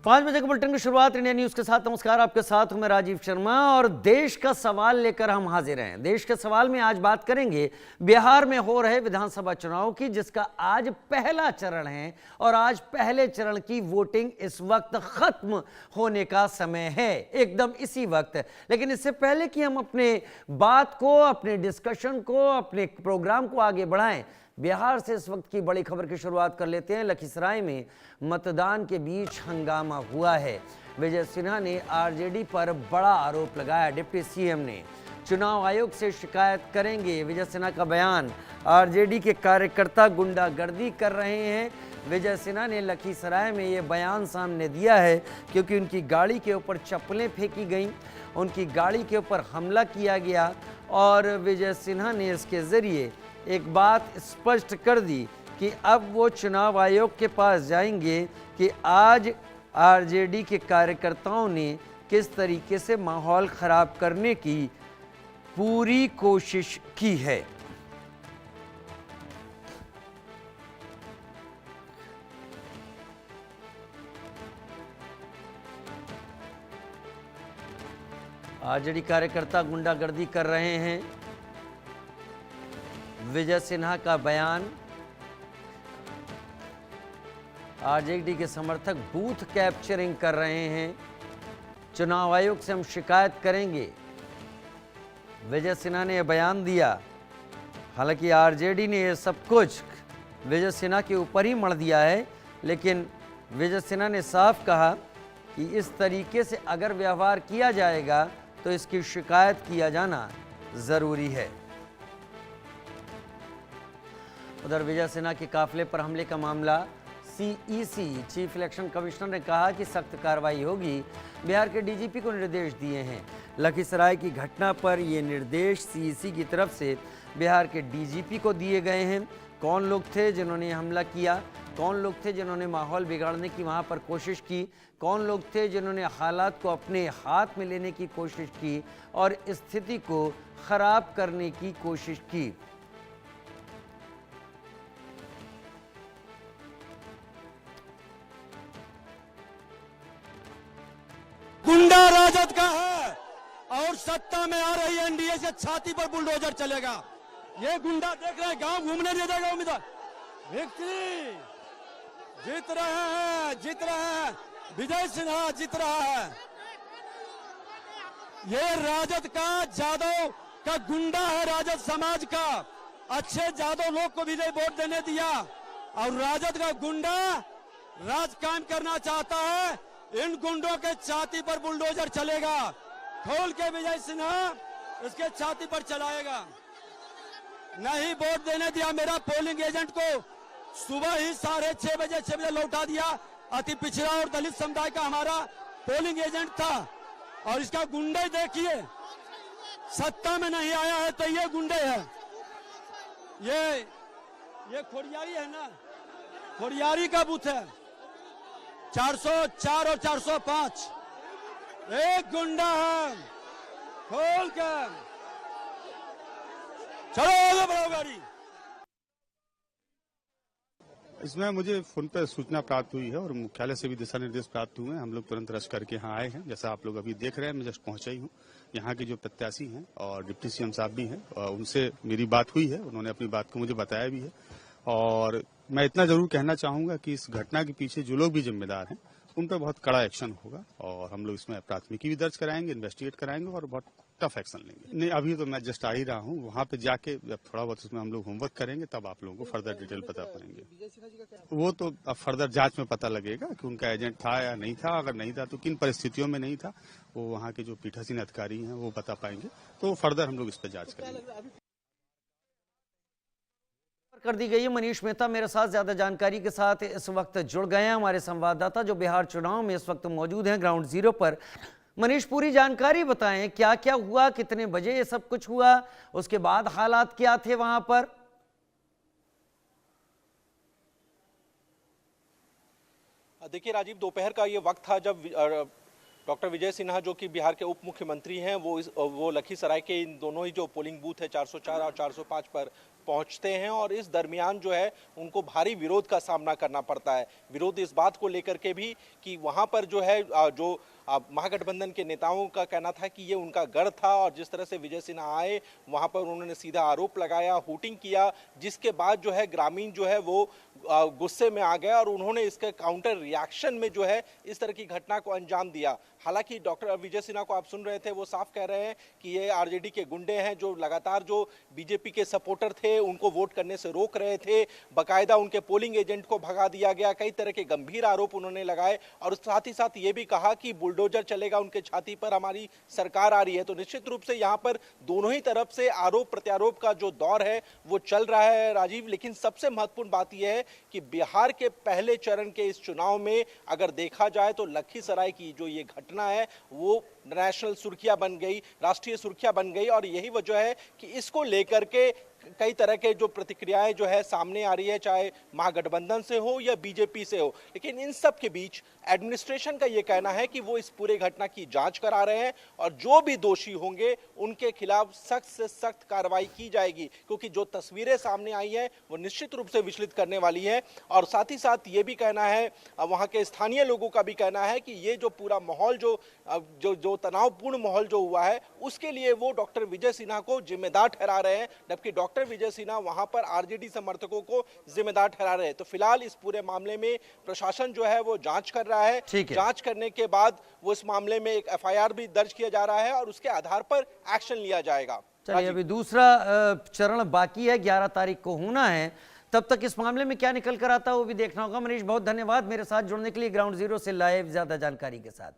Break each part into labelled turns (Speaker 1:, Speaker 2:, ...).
Speaker 1: 5 बजे के बुलेटिन की शुरुआत इंडिया न्यूज के साथ। नमस्कार, आपके साथ हूं मैं राजीव शर्मा और देश का सवाल लेकर हम हाजिर हैं। देश के सवाल में आज बात करेंगे बिहार में हो रहे विधानसभा चुनाव की, जिसका आज पहला चरण है और आज पहले चरण की वोटिंग इस वक्त खत्म होने का समय है, एकदम इसी वक्त। लेकिन इससे पहले कि हम अपने बात को, अपने डिस्कशन को, अपने प्रोग्राम को आगे बढ़ाएं, बिहार से इस वक्त की बड़ी खबर की शुरुआत कर लेते हैं। लखीसराय में मतदान के बीच हंगामा हुआ है। विजय सिन्हा ने आरजेडी पर बड़ा आरोप लगाया। डिप्टी सीएम ने चुनाव आयोग से शिकायत करेंगे, विजय सिन्हा का बयान। आरजेडी के कार्यकर्ता गुंडागर्दी कर रहे हैं। विजय सिन्हा ने लखीसराय में ये बयान सामने दिया है क्योंकि उनकी गाड़ी के ऊपर चप्पलें फेंकी गईं, उनकी गाड़ी के ऊपर हमला किया गया और विजय सिन्हा ने इसके जरिए एक बात स्पष्ट कर दी कि अब वो चुनाव आयोग के पास जाएंगे कि आज आरजेडी के कार्यकर्ताओं ने किस तरीके से माहौल खराब करने की पूरी कोशिश की है। आरजेडी कार्यकर्ता गुंडागर्दी कर रहे हैं, विजय सिन्हा का बयान। आरजेडी के समर्थक बूथ कैप्चरिंग कर रहे हैं। चुनाव आयोग से हम शिकायत करेंगे, विजय सिन्हा ने यह बयान दिया। हालांकि आरजेडी ने यह सब कुछ विजय सिन्हा के ऊपर ही मढ़ दिया है, लेकिन विजय सिन्हा ने साफ कहा कि इस तरीके से अगर व्यवहार किया जाएगा तो इसकी शिकायत किया जाना जरूरी है। उधर विजय सिन्हा के काफिले पर हमले का मामला, सीईसी चीफ इलेक्शन कमिश्नर ने कहा कि सख्त कार्रवाई होगी। बिहार के डीजीपी को निर्देश दिए हैं। लखीसराय की घटना पर ये निर्देश सीईसी की तरफ से बिहार के डीजीपी को दिए गए हैं। कौन लोग थे जिन्होंने हमला किया, कौन लोग थे जिन्होंने माहौल बिगाड़ने की वहाँ पर कोशिश की, कौन लोग थे जिन्होंने हालात को अपने हाथ में लेने की कोशिश की और स्थिति को खराब करने की कोशिश की।
Speaker 2: गुंडा राजद का है और सत्ता में आ रही एनडीए से छाती पर बुलडोजर चलेगा। ये गुंडा देख रहे हैं, गांव घूमने नहीं देगा उम्मीदवार। विक्ट्री जीत रहे हैं, जीत रहे हैं, विजय सिन्हा जीत रहा है। ये राजद का, जादव का गुंडा है, राजद समाज का। अच्छे जादव लोग को विजय वोट देने दिया और राजद का गुंडा राज कायम करना चाहता है। इन गुंडों के छाती पर बुलडोजर चलेगा। खोल के विजय सिन्हा इसके छाती पर चलाएगा। नहीं वोट देने दिया मेरा पोलिंग एजेंट को। सुबह ही 6:30 बजे लौटा दिया। अति पिछड़ा और दलित समुदाय का हमारा पोलिंग एजेंट था और इसका गुंडे देखिए, सत्ता में नहीं आया है तो ये गुंडे है। ये खोड़ियारी है ना, खोड़ियारी का बूथ है 404 और 405। एक गुंडा है, खोल कर चलो आगे बढ़ाओ गाड़ी।
Speaker 3: इसमें मुझे फोन पर सूचना प्राप्त हुई है और मुख्यालय से भी दिशा निर्देश प्राप्त हुए हैं। हम लोग तुरंत रश करके यहाँ आए हैं। जैसा आप लोग अभी देख रहे हैं, मैं जस्ट पहुंचा ही हूँ। यहाँ के जो प्रत्याशी हैं और डिप्टी सीएम साहब भी हैं, उनसे मेरी बात हुई है। उन्होंने अपनी बात को मुझे बताया भी है और मैं इतना जरूर कहना चाहूंगा कि इस घटना के पीछे जो लोग भी जिम्मेदार हैं उन पर बहुत कड़ा एक्शन होगा और हम लोग इसमें प्राथमिकी भी दर्ज कराएंगे, इन्वेस्टिगेट कराएंगे और बहुत टफ एक्शन लेंगे। नहीं, अभी तो मैं जस्ट आ ही रहा हूँ। वहाँ पे जाके जब थोड़ा बहुत उसमें हम लोग होमवर्क करेंगे तब आप लोगों को फर्दर डिटेल पता करेंगे। वो तो अब फर्दर जांच में पता लगेगा कि उनका एजेंट था या नहीं था। अगर नहीं था तो किन परिस्थितियों में नहीं था, वो वहाँ के जो पीठासीन अधिकारी हैं वो बता पाएंगे। तो फर्दर हम लोग इस पर जांच करेंगे।
Speaker 1: कर दी गई है। मनीष मेहता मेरे साथ ज्यादा जानकारी के साथ इस वक्त जुड़ गए हैं, हमारे संवाददाता जो बिहार चुनाव में इस वक्त मौजूद हैं ग्राउंड जीरो पर। मनीष, पूरी जानकारी बताएं, क्या क्या हुआ, कितने बजे ये सब कुछ हुआ, उसके बाद हालात क्या थे वहां पर?
Speaker 4: देखिए राजीव, दोपहर का ये वक्त था जब डॉक्टर विजय सिन्हा जो कि बिहार के उप मुख्यमंत्री हैं वो लखीसराय के इन दोनों ही जो पोलिंग बूथ है 404 और 405 पर पहुंचते हैं और इस दरमियान जो है उनको भारी विरोध का सामना करना पड़ता है। विरोध इस बात को लेकर के भी कि वहां पर जो है जो महागठबंधन के नेताओं का कहना था कि ये उनका गढ़ था और जिस तरह से विजय सिन्हा आए वहां पर उन्होंने सीधा आरोप लगाया, हूटिंग किया, जिसके बाद जो है ग्रामीण जो है वो गुस्से में आ गया और उन्होंने इसके काउंटर रिएक्शन में जो है इस तरह की घटना को अंजाम दिया। हालांकि डॉक्टर विजय सिन्हा को आप सुन रहे थे, वो साफ कह रहे हैं कि ये आरजेडी के गुंडे हैं जो लगातार जो बीजेपी के सपोर्टर थे उनको वोट करने से रोक रहे थे, बाकायदा उनके पोलिंग एजेंट को भगा दिया गया, कई तरह के गंभीर आरोप उन्होंने लगाए और साथ ही साथ ये भी कहा कि बुलडोजर चलेगा उनके छाती पर, हमारी सरकार आ रही है। तो निश्चित रूप से यहाँ पर दोनों ही तरफ से आरोप प्रत्यारोप का जो दौर है वो चल रहा है राजीव। लेकिन सबसे महत्वपूर्ण बात यह है कि बिहार के पहले चरण के इस चुनाव में अगर देखा जाए तो लखीसराय की जो ये घटना है वो नेशनल सुर्खियां बन गई, राष्ट्रीय सुर्खियां बन गई और यही वजह है कि इसको लेकर के कई तरह के जो प्रतिक्रियाएं जो है सामने आ रही है, चाहे महागठबंधन से हो या बीजेपी से हो। लेकिन इन सब के बीच एडमिनिस्ट्रेशन का ये कहना है कि वो इस पूरे घटना की जांच करा रहे हैं और जो भी दोषी होंगे उनके खिलाफ सख्त से सख्त कार्रवाई की जाएगी, क्योंकि जो तस्वीरें सामने आई हैं वो निश्चित रूप से विचलित करने वाली है। और साथ ही साथ ये भी कहना है, वहाँ के स्थानीय लोगों का भी कहना है कि ये जो पूरा माहौल जो तनावपूर्ण माहौल जो हुआ है उसके लिए वो डॉक्टर विजय सिन्हा को जिम्मेदार ठहरा रहे हैं, जबकि डॉक्टर विजय सिन्हा वहां पर आरजेडी समर्थकों को जिम्मेदार ठहरा रहे हैं। तो फिलहाल इस पूरे मामले में प्रशासन जो है वो जांच कर रहा है। जांच करने के बाद वो इस मामले में एक एफआईआर भी दर्ज किया जा रहा है और उसके आधार पर एक्शन लिया जाएगा।
Speaker 1: चलिए, अभी दूसरा चरण बाकी है, 11 तारीख को होना है। तब तक इस मामले में क्या निकल कर आता है वो भी देखना होगा। मनीष, बहुत धन्यवाद मेरे साथ जुड़ने के लिए ग्राउंड जीरो से लाइव ज्यादा जानकारी के साथ।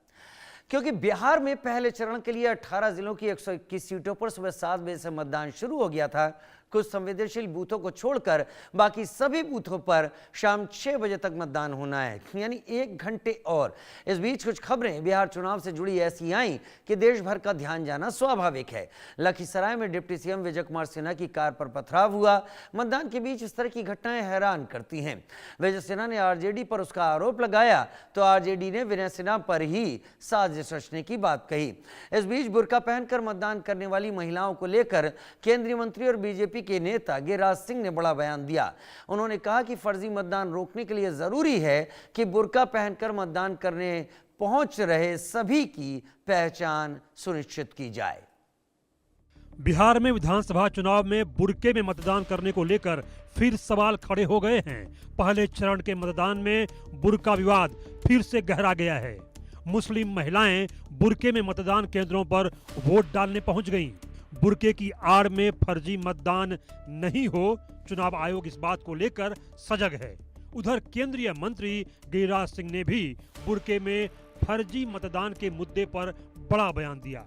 Speaker 1: क्योंकि बिहार में पहले चरण के लिए 18 जिलों की 121 सीटों पर सुबह 7 बजे से मतदान शुरू हो गया था। कुछ संवेदनशील बूथों को छोड़कर बाकी सभी बूथों पर शाम 6 बजे तक मतदान होना है, यानी 1 घंटे और। इस बीच कुछ खबरें बिहार चुनाव से जुड़ी ऐसी आई कि देश भर का ध्यान जाना स्वाभाविक है। लखीसराय में डिप्टी सीएम विजय कुमार सिन्हा की कार पर पथराव हुआ। मतदान के बीच इस तरह की घटनाएं हैरान करती हैं। विजय सिन्हा ने आरजेडी पर उसका आरोप लगाया तो आरजेडी ने विजय सिन्हा पर ही साजिश रचने की बात कही। इस बीच बुर्का पहनकर मतदान करने वाली महिलाओं को लेकर केंद्रीय मंत्री और बीजेपी के नेता गिरिराज सिंह ने बड़ा बयान दिया। उन्होंने कहा कि फर्जी मतदान रोकने के लिए जरूरी है कि बुर्का पहनकर मतदान करने पहुंच रहे सभी की पहचान सुनिश्चित की जाए।
Speaker 5: बिहार में विधानसभा चुनाव में बुर्के में मतदान करने को लेकर फिर सवाल खड़े हो गए हैं। पहले चरण के मतदान में बुर्का विवाद फिर से गहरा गया है। मुस्लिम महिलाएं बुर्के में मतदान केंद्रों पर वोट डालने पहुंच गईं। बुर्के की आड़ में फर्जी मतदान नहीं हो, चुनाव आयोग इस बात को लेकर सजग है। उधर केंद्रीय मंत्री गिरिराज सिंह ने भी बुर्के में फर्जी मतदान के मुद्दे पर बड़ा बयान दिया।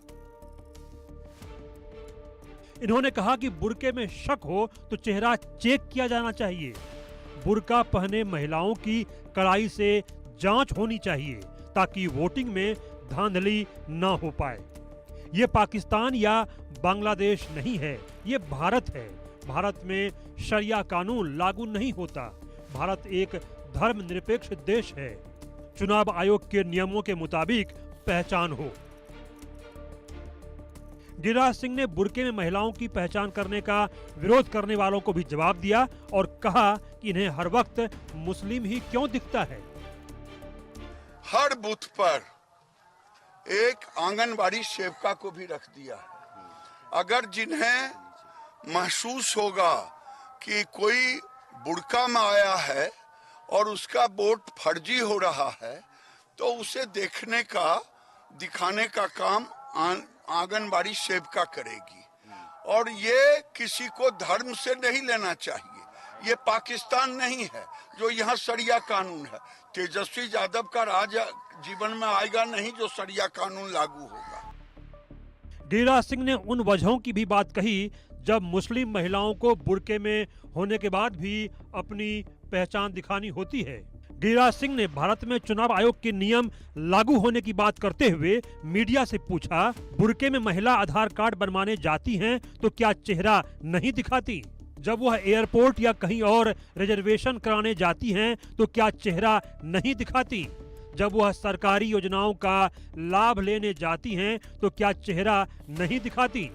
Speaker 5: इन्होंने कहा कि बुर्के में शक हो तो चेहरा चेक किया जाना चाहिए। बुर्का पहने महिलाओं की कड़ाई से जांच होनी चाहिए ताकि वोटिंग में धांधली न हो पाए। ये पाकिस्तान या बांग्लादेश नहीं है, ये भारत है। भारत में शरिया कानून लागू नहीं होता। भारत एक धर्मनिरपेक्ष देश है। चुनाव आयोग के नियमों के मुताबिक पहचान हो। गिरिराज सिंह ने बुर्के में महिलाओं की पहचान करने का विरोध करने वालों को भी जवाब दिया और कहा कि इन्हें हर वक्त मुस्लिम ही क्यों दिखता है।
Speaker 6: हर बूथ पर एक आंगनबाड़ी सेविका को भी रख दिया है। अगर जिन्हें महसूस होगा कि कोई बुर्का में आया है और उसका वोट फर्जी हो रहा है तो उसे देखने का दिखाने का काम आंगनबाड़ी सेविका करेगी। और ये किसी को धर्म से नहीं लेना चाहिए। ये पाकिस्तान नहीं है जो यहाँ शरिया कानून है। तेजस्वी यादव का राज जीवन में आएगा नहीं जो शरिया कानून लागू होगा।
Speaker 5: गिरिराज सिंह ने उन वजहों की भी बात कही जब मुस्लिम महिलाओं को बुर्के में होने के बाद भी अपनी पहचान दिखानी होती है। गिरिराज सिंह ने भारत में चुनाव आयोग के नियम लागू होने की बात करते हुए मीडिया से पूछा, बुर्के में महिला आधार कार्ड बनवाने जाती हैं तो क्या चेहरा नहीं दिखाती? जब वह एयरपोर्ट या कहीं और रिजर्वेशन कराने जाती हैं तो क्या चेहरा नहीं दिखाती? जब वह सरकारी योजनाओं का लाभ लेने जाती हैं तो क्या चेहरा नहीं दिखाती?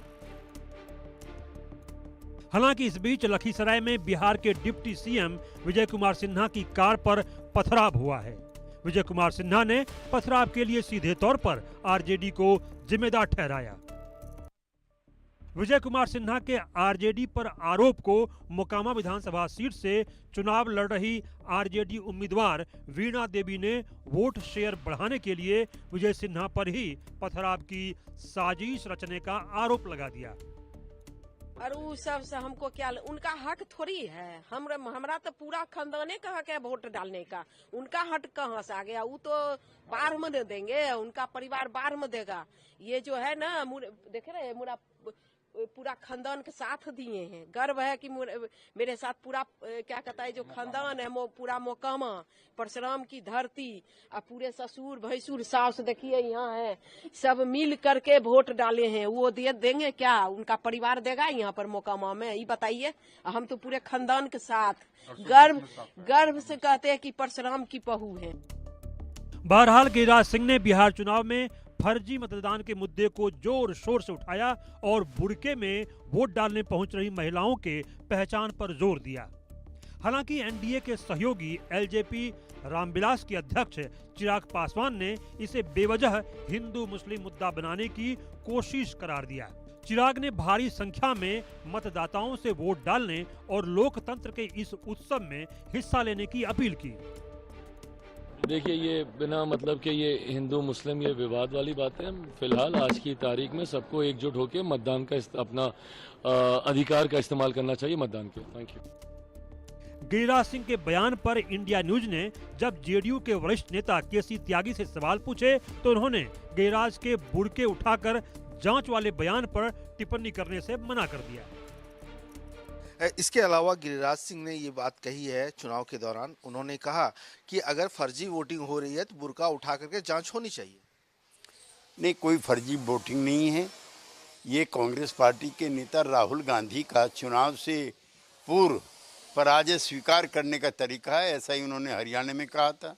Speaker 5: हालांकि इस बीच लखीसराय में बिहार के डिप्टी सीएम विजय कुमार सिन्हा की कार पर पथराव हुआ है। विजय कुमार सिन्हा ने पथराव के लिए सीधे तौर पर आरजेडी को जिम्मेदार ठहराया। विजय कुमार सिन्हा के आरजेडी पर आरोप को मोकामा विधानसभा सीट से चुनाव लड़ रही आरजेडी उम्मीदवार वीणा देवी ने वोट शेयर बढ़ाने के लिए विजय सिन्हा पर ही पथराव की साजिश रचने का आरोप लगा दिया।
Speaker 7: और उ सब से हमको क्या, उनका हक थोड़ी है। हमरा तो पूरा खानदाने का हक है वोट डालने का। उनका हक कहाँ से आ गया? वो तो बाहर में दे देंगे, उनका परिवार बाहर में देगा। ये जो है ना, देख रहे हैं, पूरा खानदान के साथ दिए हैं। गर्व है कि मेरे साथ पूरा क्या कहता है जो खानदान है, पूरा मोकामा परशुराम की धरती और पूरे ससुर भैंसुर सास देखिए यहाँ है, सब मिल करके वोट डाले हैं। वो देंगे क्या? उनका परिवार देगा यहाँ पर मोकामा में? ये बताइए। हम तो पूरे खानदान के साथ गर्व से कहते हैं कि परशुराम की बहू है।
Speaker 5: बहरहाल गिरिराज सिंह ने बिहार चुनाव में फर्जी मतदान के मुद्दे को जोर शोर से उठाया और बुर्के में वोट डालने पहुंच रही महिलाओं के पहचान पर जोर दिया। हालांकि एनडीए के सहयोगी एलजेपी रामविलास के अध्यक्ष चिराग पासवान ने इसे बेवजह हिंदू मुस्लिम मुद्दा बनाने की कोशिश करार दिया। चिराग ने भारी संख्या में मतदाताओं से वोट डालने और लोकतंत्र के इस उत्सव में हिस्सा लेने की अपील की।
Speaker 8: देखिए, ये बिना मतलब के ये हिंदू मुस्लिम ये विवाद वाली बात है। फिलहाल आज की तारीख में सबको एकजुट होकर मतदान का अपना अधिकार का इस्तेमाल करना चाहिए मतदान के। Thank you.
Speaker 5: गिरिराज सिंह के बयान पर इंडिया न्यूज ने जब जेडीयू के वरिष्ठ नेता केसी त्यागी से सवाल पूछे तो उन्होंने गिरिराज के बुर्के उठाकर जांच वाले बयान पर टिप्पणी करने से मना कर दिया।
Speaker 9: इसके अलावा गिरिराज सिंह ने ये बात कही है चुनाव के दौरान। उन्होंने कहा कि अगर फर्जी वोटिंग हो रही है तो बुर्का उठा करके जांच होनी चाहिए।
Speaker 10: नहीं, कोई फर्जी वोटिंग नहीं है। ये कांग्रेस पार्टी के नेता राहुल गांधी का चुनाव से पूर्व पराजय स्वीकार करने का तरीका है। ऐसा ही उन्होंने हरियाणा में कहा था,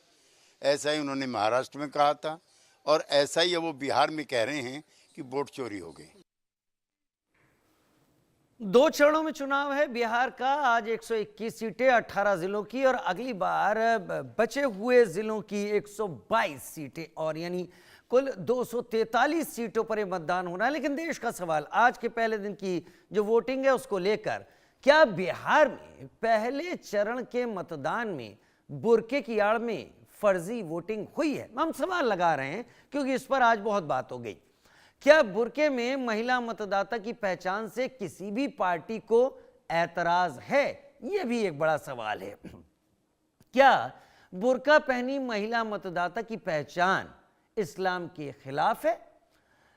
Speaker 10: ऐसा ही उन्होंने महाराष्ट्र में कहा था, और ऐसा ही वो बिहार में कह रहे हैं कि वोट चोरी हो गई।
Speaker 1: 2 चरणों में चुनाव है बिहार का। आज 121 सीटें 18 जिलों की और अगली बार बचे हुए जिलों की 122 सीटें, और यानी कुल 243 सीटों पर मतदान होना है। लेकिन देश का सवाल आज के पहले दिन की जो वोटिंग है उसको लेकर, क्या बिहार में पहले चरण के मतदान में बुर्के की आड़ में फर्जी वोटिंग हुई है? हम सवाल लगा रहे हैं क्योंकि इस पर आज बहुत बात हो गई। क्या बुर्के में महिला मतदाता की पहचान से किसी भी पार्टी को ऐतराज है? यह भी एक बड़ा सवाल है। क्या बुर्का पहनी महिला मतदाता की पहचान इस्लाम के खिलाफ है?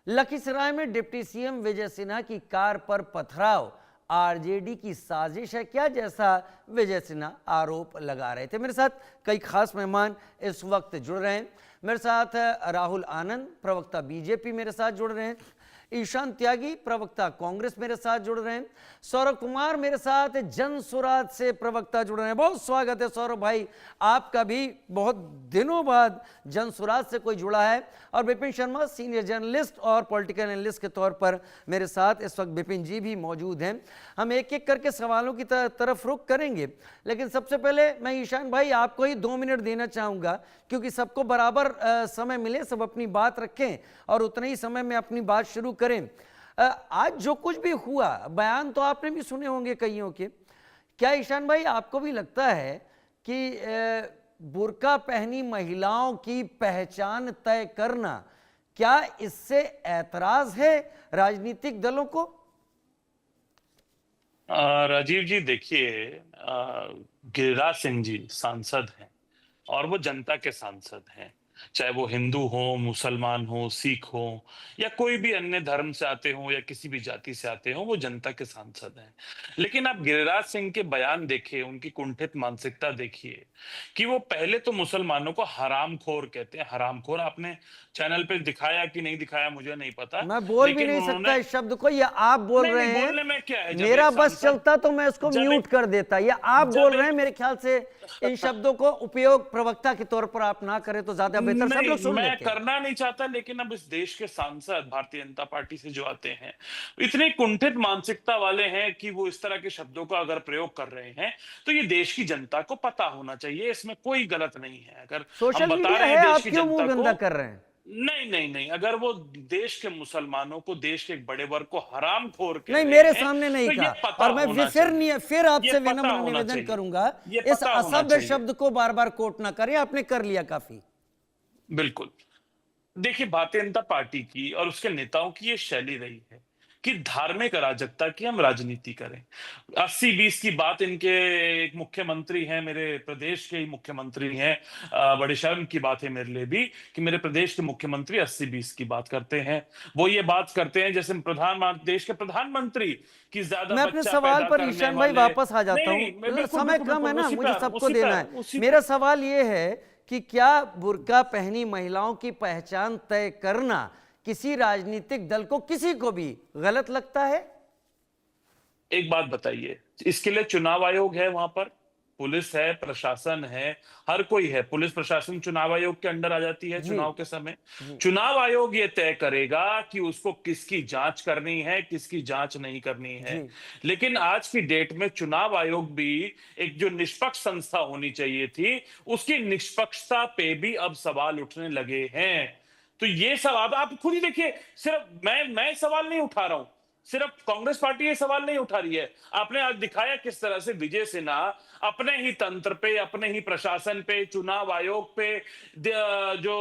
Speaker 1: लखीसराय में डिप्टी सीएम विजय सिन्हा की कार पर पथराव आरजेडी की साजिश है क्या, जैसा विजय सिन्हा आरोप लगा रहे थे? मेरे साथ कई खास मेहमान इस वक्त जुड़ रहे हैं। मेरे साथ राहुल आनंद, प्रवक्ता बीजेपी, मेरे साथ जुड़ रहे हैं। ईशान त्यागी, प्रवक्ता कांग्रेस, मेरे साथ जुड़ रहे हैं। सौरभ कुमार मेरे साथ जन सुराज से प्रवक्ता जुड़ रहे हैं। बहुत स्वागत है सौरभ भाई, आपका भी बहुत दिनों बाद जन सुराज से कोई जुड़ा है। और विपिन शर्मा, सीनियर जर्नलिस्ट और पॉलिटिकल एनालिस्ट के तौर पर मेरे साथ इस वक्त विपिन जी भी मौजूद हैं। हम एक एक करके सवालों की तरफ रुख करेंगे, लेकिन सबसे पहले मैं ईशान भाई आपको ही 2 मिनट देना चाहूँगा, क्योंकि सबको बराबर समय मिले, सब अपनी बात रखें और उतने ही समय में अपनी बात शुरू करें। आज जो कुछ भी हुआ, बयान तो आपने भी सुने होंगे कईयों के, क्या ईशान भाई आपको भी लगता है कि बुर्का पहनी महिलाओं की पहचान तय करना, क्या इससे ऐतराज है राजनीतिक दलों को?
Speaker 11: राजीव जी, देखिए, गिरिराज सिंह जी सांसद हैं और वो जनता के सांसद हैं, चाहे वो हिंदू हो, मुसलमान हो, सिख हो या कोई भी अन्य धर्म से आते हो या किसी भी जाति से आते हो, वो जनता के सांसद हैं। लेकिन आप गिरिराज सिंह के बयान देखिए, उनकी कुंठित मानसिकता देखिए कि वो पहले तो मुसलमानों को हरामखोर कहते हैं। हरामखोर आपने चैनल पे दिखाया कि नहीं दिखाया मुझे नहीं पता,
Speaker 1: मैं बोल भी नहीं सकता इस शब्द को, या आप बोल रहे हैं?
Speaker 11: बोलने में क्या है,
Speaker 1: मेरा बस चलता तो मैं इसको म्यूट कर देता, या आप बोल रहे हैं? मेरे ख्याल से इन शब्दों को उपयोग प्रवक्ता के तौर पर आप ना करें तो ज्यादा बेहतर, सब लोग सुन
Speaker 11: मैं
Speaker 1: लेते हैं।
Speaker 11: करना नहीं चाहता, लेकिन अब इस देश के सांसद भारतीय जनता पार्टी से जो आते हैं इतने कुंठित मानसिकता वाले हैं कि वो इस तरह के शब्दों का अगर प्रयोग कर रहे हैं तो ये देश की जनता को पता होना चाहिए, इसमें कोई गलत नहीं है। अगर हम
Speaker 1: सोशल
Speaker 11: बता
Speaker 1: मीडिया
Speaker 11: रहे
Speaker 1: है,
Speaker 11: हैं देश
Speaker 1: आप
Speaker 11: की
Speaker 1: क्यों मुंह
Speaker 11: जनता
Speaker 1: गंदा
Speaker 11: को,
Speaker 1: कर रहे हैं?
Speaker 11: नहीं नहीं नहीं, अगर वो देश के मुसलमानों को, देश के एक बड़े वर्ग को हराम खोर कह
Speaker 1: नहीं,
Speaker 11: रहे
Speaker 1: मेरे
Speaker 11: हैं,
Speaker 1: सामने नहीं
Speaker 11: तो ये
Speaker 1: कहा।
Speaker 11: पता
Speaker 1: और मैं
Speaker 11: होना
Speaker 1: फिर
Speaker 11: चाहिए।
Speaker 1: नहीं, फिर आपसे
Speaker 11: ये पता
Speaker 1: विनम्र
Speaker 11: होना
Speaker 1: निवेदन
Speaker 11: चाहिए।
Speaker 1: करूंगा,
Speaker 11: ये
Speaker 1: इस
Speaker 11: पता होना
Speaker 1: असभ्य
Speaker 11: चाहिए।
Speaker 1: शब्द को बार बार कोट ना करें, आपने कर लिया काफी।
Speaker 11: बिल्कुल। देखिए, भारतीय जनता पार्टी की और उसके नेताओं की ये शैली रही है कि धार्मिक अराजकता की हम राजनीति करें। 80-20 की बात, इनके एक मुख्यमंत्री हैं, मेरे प्रदेश के ही मुख्यमंत्री हैं, बड़े शर्म की बात है मेरे लिए भी कि मेरे प्रदेश के मुख्यमंत्री 80-20 की बात करते हैं। वो ये बात करते हैं जैसे देश के प्रधानमंत्री की ज्यादा
Speaker 1: मैं अपने
Speaker 11: बच्चा
Speaker 1: सवाल
Speaker 11: पैदा
Speaker 1: पर
Speaker 11: करने
Speaker 1: ईशान भाई
Speaker 11: वाले,
Speaker 1: वापस आ जाता
Speaker 11: नहीं,
Speaker 1: हूँ,
Speaker 11: बिल्कुल,
Speaker 1: समय
Speaker 11: बिल्कुल,
Speaker 1: कम है
Speaker 11: बिल्कुल,
Speaker 1: ना,
Speaker 11: उसी
Speaker 1: मुझे
Speaker 11: पर,
Speaker 1: सबको
Speaker 11: उसी
Speaker 1: देना
Speaker 11: पर,
Speaker 1: है।
Speaker 11: उसी
Speaker 1: मेरा सवाल ये है कि क्या बुर्का पहनी महिलाओं की पहचान तय करना किसी राजनीतिक दल को, किसी को भी गलत लगता है?
Speaker 11: एक बात बताइए, इसके लिए चुनाव आयोग है, वहां पर पुलिस है, प्रशासन है, हर कोई है। पुलिस प्रशासन चुनाव आयोग के अंडर आ जाती है
Speaker 1: जी।
Speaker 11: चुनाव के समय।
Speaker 1: जी।
Speaker 11: चुनाव आयोग ये तय करेगा कि उसको किसकी जांच करनी है, किसकी जांच नहीं करनी है।
Speaker 1: जी।
Speaker 11: लेकिन आज की डेट में चुनाव आयोग भी एक जो निष्पक्ष संस्था होनी चाहिए थी, उसकी निष्पक्षता पे भी अब सवाल उठने लगे हैं। तो ये सवाल आप खुद ही देखिए, सिर्फ मैं सवाल नहीं उठा रहा हूं, सिर्फ कांग्रेस पार्टी ये सवाल नहीं उठा रही है। आपने आज दिखाया किस तरह से विजय सिन्हा अपने ही तंत्र पे, अपने ही प्रशासन पे, चुनाव आयोग पे, जो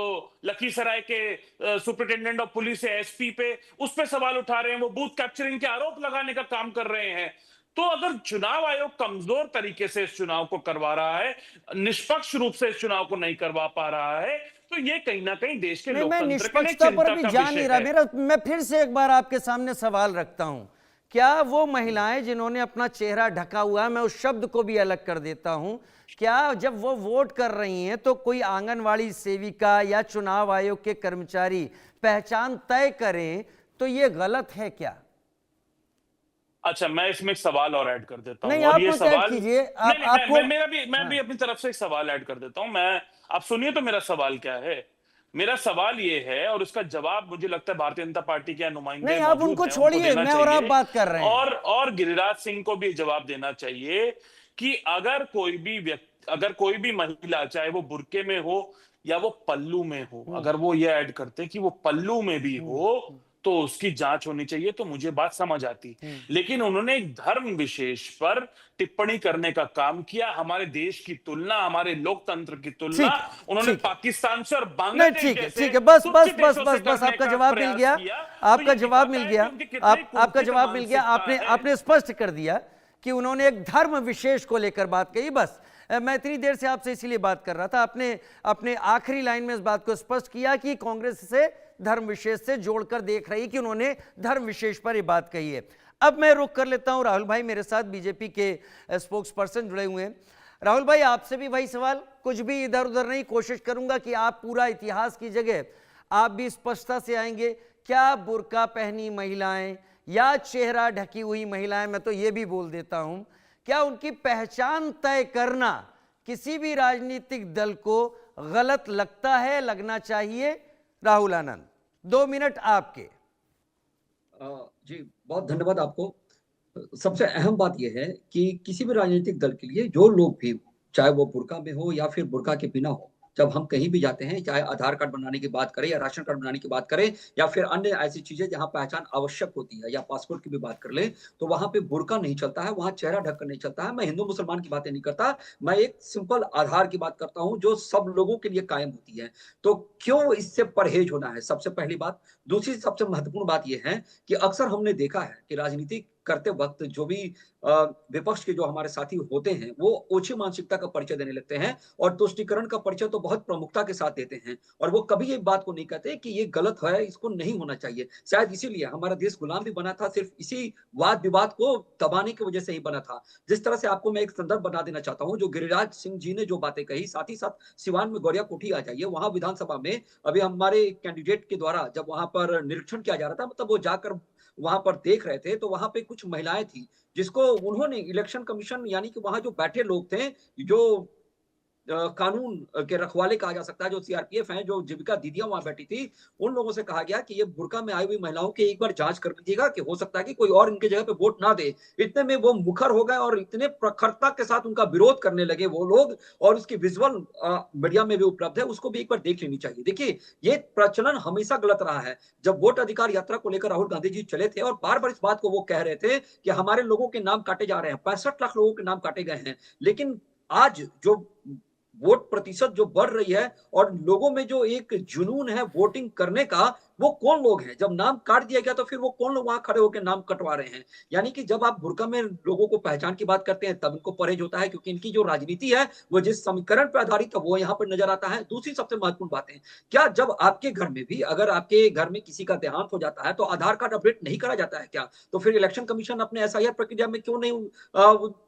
Speaker 11: लखीसराय के सुपरिटेंडेंट ऑफ पुलिस है, एसपी पे, उस पे सवाल उठा रहे हैं। वो बूथ कैप्चरिंग के आरोप लगाने का काम कर रहे हैं। तो अगर चुनाव आयोग कमजोर तरीके से इस चुनाव को करवा रहा है, निष्पक्ष रूप से इस चुनाव को नहीं करवा पा रहा है, तो ये कहीं ना कहीं देश के
Speaker 1: नहीं, मैं
Speaker 11: लोकतंत्र के लिए
Speaker 1: निष्पक्षता पर
Speaker 11: चिंता
Speaker 1: भी
Speaker 11: का
Speaker 1: जा नहीं
Speaker 11: विषय
Speaker 1: रहा।
Speaker 11: है।
Speaker 1: मैं फिर से एक बार आपके सामने सवाल रखता हूं, क्या वो महिलाएं जिन्होंने अपना चेहरा ढका हुआ है, मैं उस शब्द को भी अलग कर देता हूं, क्या जब वो वोट कर रही हैं तो कोई आंगनवाड़ी सेविका या चुनाव आयोग के कर्मचारी पहचान तय करें, तो ये गलत है क्या?
Speaker 11: अच्छा, मैं इसमें एक सवाल और ऐड कर देता हूं।
Speaker 1: नहीं,
Speaker 11: और
Speaker 1: आप
Speaker 11: ये
Speaker 1: कुछ ऐड
Speaker 11: सवाल
Speaker 1: कीजिए।
Speaker 11: नहीं, नहीं,
Speaker 1: आपको
Speaker 11: मैं भी अपनी तरफ से एक सवाल ऐड कर देता हूं। आप सुनिए तो मेरा सवाल क्या है। मेरा सवाल ये है, और उसका जवाब मुझे लगता है भारतीय जनता पार्टी के नुमाइंदे
Speaker 1: नहीं, आप
Speaker 11: मौजूद
Speaker 1: उनको
Speaker 11: हैं,
Speaker 1: छोड़िए,
Speaker 11: देना
Speaker 1: मैं और आप
Speaker 11: चाहिए।
Speaker 1: बात कर रहे हैं।
Speaker 11: और गिरिराज सिंह को भी जवाब देना चाहिए कि अगर कोई भी महिला, चाहे वो बुर्के में हो या वो पल्लू में हो, अगर वो ये ऐड करते कि वो पल्लू में भी हो तो उसकी जांच होनी चाहिए, तो मुझे बात समझ आती। लेकिन उन्होंने एक धर्म विशेष पर टिप्पणी करने का काम किया। हमारे देश की तुलना, हमारे लोकतंत्र की तुलना उन्होंने पाकिस्तान से और बांग्लादेश
Speaker 1: ठीक है,
Speaker 11: जैसे
Speaker 1: ठीक है, बस
Speaker 11: तुच्छ
Speaker 1: बस बस
Speaker 11: देशों से
Speaker 1: बस बस
Speaker 11: करने
Speaker 1: आपका
Speaker 11: का
Speaker 1: जवाब मिल
Speaker 11: प्रयास
Speaker 1: गया,
Speaker 11: किया।
Speaker 1: आपका
Speaker 11: तो ये
Speaker 1: जवाब मिल
Speaker 11: दिखाता है
Speaker 1: गया,
Speaker 11: कि उनकी कितनी
Speaker 1: आपका
Speaker 11: कुंठित
Speaker 1: जवाब मिल गया।
Speaker 11: मानसिकता है।
Speaker 1: आपने स्पष्ट कर दिया कि उन्होंने एक धर्म विशेष को लेकर बात कही। बस मैं इतनी देर से आपसे इसीलिए बात कर रहा था। आपने अपने आखिरी लाइन में इस बात को स्पष्ट किया कि कांग्रेस से धर्म विशेष से जोड़कर देख रही कि उन्होंने धर्म विशेष पर यह बात कही है। अब मैं रुक कर लेता हूं, राहुल भाई मेरे साथ बीजेपी के स्पोक्स पर्सन जुड़े हुए हैं। राहुल भाई, आपसे भी वही सवाल, कुछ भी इधर उधर नहीं, कोशिश करूंगा कि आप पूरा इतिहास की जगह आप भी स्पष्टता से आएंगे। क्या बुर्का पहनी महिलाएं या चेहरा ढकी हुई महिलाएं, मैं तो ये भी बोल देता हूं, क्या उनकी पहचान तय करना किसी भी राजनीतिक दल को गलत लगता है, लगना चाहिए? राहुल आनंद, 2 मिनट आपके।
Speaker 12: जी बहुत धन्यवाद आपको। सबसे अहम बात यह है कि किसी भी राजनीतिक दल के लिए जो लोग भी, चाहे वो बुर्का में हो या फिर बुर्का के बिना हो, जब हम कहीं भी जाते हैं, चाहे आधार कार्ड बनाने की बात करें या राशन कार्ड बनाने की बात करें या फिर अन्य ऐसी चीजें जहां पहचान आवश्यक होती है, या पासपोर्ट की भी बात कर ले, तो वहां पे बुर्का नहीं चलता है, वहां चेहरा ढककर नहीं चलता है। मैं हिंदू मुसलमान की बातें नहीं करता, मैं एक सिंपल आधार की बात करता हूं जो सब लोगों के लिए कायम होती है। तो क्यों इससे परहेज होना है, सबसे पहली बात। दूसरी सबसे महत्वपूर्ण बात यह है कि अक्सर हमने देखा है कि राजनीति करते वक्त जो भी विपक्ष के जो हमारे साथी होते हैं, वो ओछी मानसिकता का परिचय देने लगते हैं और तुष्टीकरण का परिचय तो बहुत प्रमुखता के साथ देते हैं, और वो कभी ये बात को नहीं कहते कि ये गलत है, इसको नहीं होना चाहिए। शायद इसीलिए हमारा देश गुलाम भी बना था, सिर्फ इसी वाद विवाद को दबाने की वजह से ही बना था। जिस तरह से आपको मैं एक संदर्भ बना देना चाहता हूँ, जो गिरिराज सिंह जी ने जो बातें कही, साथ ही साथ सिवान में गौरिया कोठी आ जाइए, वहां विधानसभा में अभी हमारे कैंडिडेट के द्वारा जब वहां पर निरीक्षण किया जा रहा था, मतलब वो जाकर वहां पर देख रहे थे, तो वहां पे कुछ महिलाएं थी जिसको उन्होंने इलेक्शन कमीशन, यानी कि वहां जो बैठे लोग थे, जो कानून के रखवाले कहा जा सकता है, जो सीआरपीएफ हैं, जो जीविका दीदियां वहां बैठी थी, उन लोगों से कहा गया कि ये बुर्का में आई हुई महिलाओं की एक बार जांच कर लीजिएगा कि हो सकता है कि कोई और इनके जगह पे वोट ना दे। इतने में वो मुखर हो गए और इतने प्रखरता के साथ उनका विरोध करने लगे वो लोग, और उसकी विजुअल मीडिया में भी उपलब्ध है, उसको भी एक बार देख लेनी चाहिए। देखिए, ये प्रचलन हमेशा गलत रहा है। जब वोट अधिकार यात्रा को लेकर राहुल गांधी जी चले थे और बार बार इस बात को वो कह रहे थे कि हमारे लोगों के नाम काटे जा रहे हैं, 65 लाख लोगों के नाम काटे गए हैं, लेकिन आज जो वोट प्रतिशत जो बढ़ रही है और लोगों में जो एक जुनून है वोटिंग करने का, वो कौन लोग हैं? जब नाम काट दिया गया तो फिर वो कौन लोग वहां खड़े होकर नाम कटवा रहे हैं? यानी कि जब आप बुर्का में लोगों को पहचान की बात करते हैं तब इनको परहेज होता है, क्योंकि इनकी जो राजनीति है वो जिस समीकरण पर आधारित है वो यहाँ पर नजर आता है। दूसरी सबसे महत्वपूर्ण बात है, क्या जब आपके घर में भी, अगर आपके घर में किसी का देहांत हो जाता है तो आधार कार्ड अपडेट नहीं करा जाता है क्या? तो फिर इलेक्शन कमीशन अपने एसआईआर प्रक्रिया में क्यों नहीं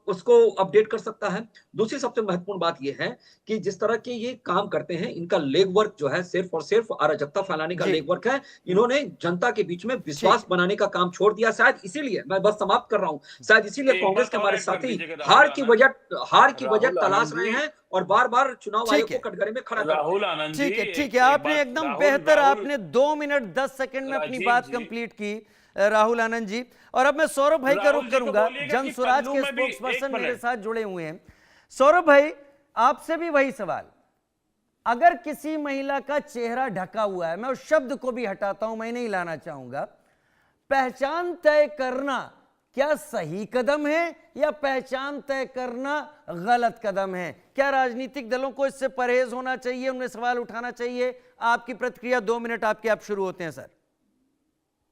Speaker 12: उसको अपडेट कर सकता है? दूसरी सबसे महत्वपूर्ण बात यह है कि जिस तरह के ये काम करते हैं, इनका लेग वर्क जो है सिर्फ और सिर्फ अराजकता फैलाने का लेग वर्क है। इन्होंने जनता के बीच में विश्वास बनाने का काम छोड़ दिया। शायद इसीलिए, मैं बस समाप्त कर रहा हूं, शायद इसीलिए कांग्रेस के हमारे साथी हार की वजह तलाश रहे हैं और बार बार चुनाव आयोग को कटघरे में खड़ा कर
Speaker 11: राहुल आनंद जी,
Speaker 1: ठीक है, ठीक है, आपने एकदम बेहतर, आपने 2 मिनट 10 सेकंड में अपनी बात कंप्लीट की राहुल आनंद जी। और अब मैं सौरभ भाई का रुख करूंगा, जन स्वराज के स्पोक्स पर्सन मेरे साथ जुड़े हुए हैं। सौरभ भाई, आपसे भी वही सवाल, अगर किसी महिला का चेहरा ढका हुआ है, मैं उस शब्द को भी हटाता हूं, मैं नहीं लाना चाहूंगा, पहचान तय करना क्या सही कदम है या पहचान तय करना गलत कदम है? क्या राजनीतिक दलों को इससे परहेज होना चाहिए, उनमें सवाल उठाना चाहिए? आपकी प्रतिक्रिया, 2 मिनट आपके, आप शुरू होते हैं सर।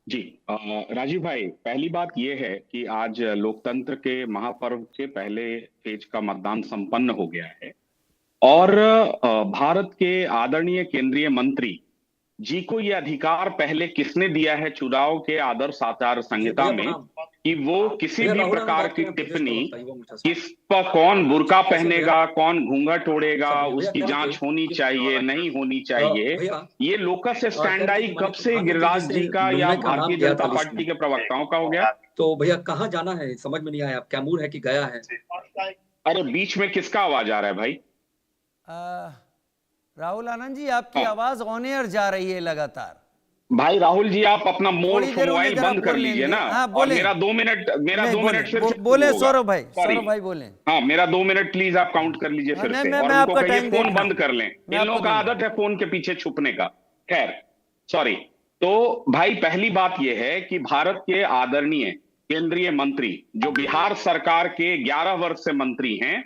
Speaker 13: जी राजीव भाई, पहली बात यह है कि आज लोकतंत्र के महापर्व के पहले फेज का मतदान संपन्न हो गया है और भारत के आदरणीय केंद्रीय मंत्री जी को यह अधिकार पहले किसने दिया है चुनाव के आदर्श आचार संहिता में कि वो किसी भी प्रकार की टिप्पणी, किस पर कौन बुर्का पहनेगा, कौन घूंघट ओढ़ेगा, उसकी जांच होनी चाहिए, नहीं होनी चाहिए, ये लोकस स्टैंडाई कब से गिरिराज जी का या भारतीय जनता पार्टी के प्रवक्ताओं का हो गया?
Speaker 12: तो भैया कहाँ जाना है समझ में नहीं आया, कैमूर है कि गया है?
Speaker 13: अरे बीच में किसका आवाज आ रहा है भाई?
Speaker 1: राहुल आनंद जी, आपकी आवाज ऑन एयर जा रही है लगातार।
Speaker 13: भाई राहुल जी, आप अपना मोबाइल बंद कर लीजिए ना।
Speaker 1: हाँ,
Speaker 13: और मेरा 2 मिनट फिर
Speaker 1: बोले सौरभ भाई बोले।
Speaker 13: हाँ, मेरा 2 मिनट प्लीज आप काउंट कर लीजिए फिर से, और उनको कहिए फोन बंद कर लें। इन लोगों का आदत है फोन के पीछे छुपने का। खैर, सॉरी। तो भाई पहली बात यह है कि भारत के आदरणीय केंद्रीय मंत्री जो बिहार सरकार के 11 वर्ष से मंत्री हैं,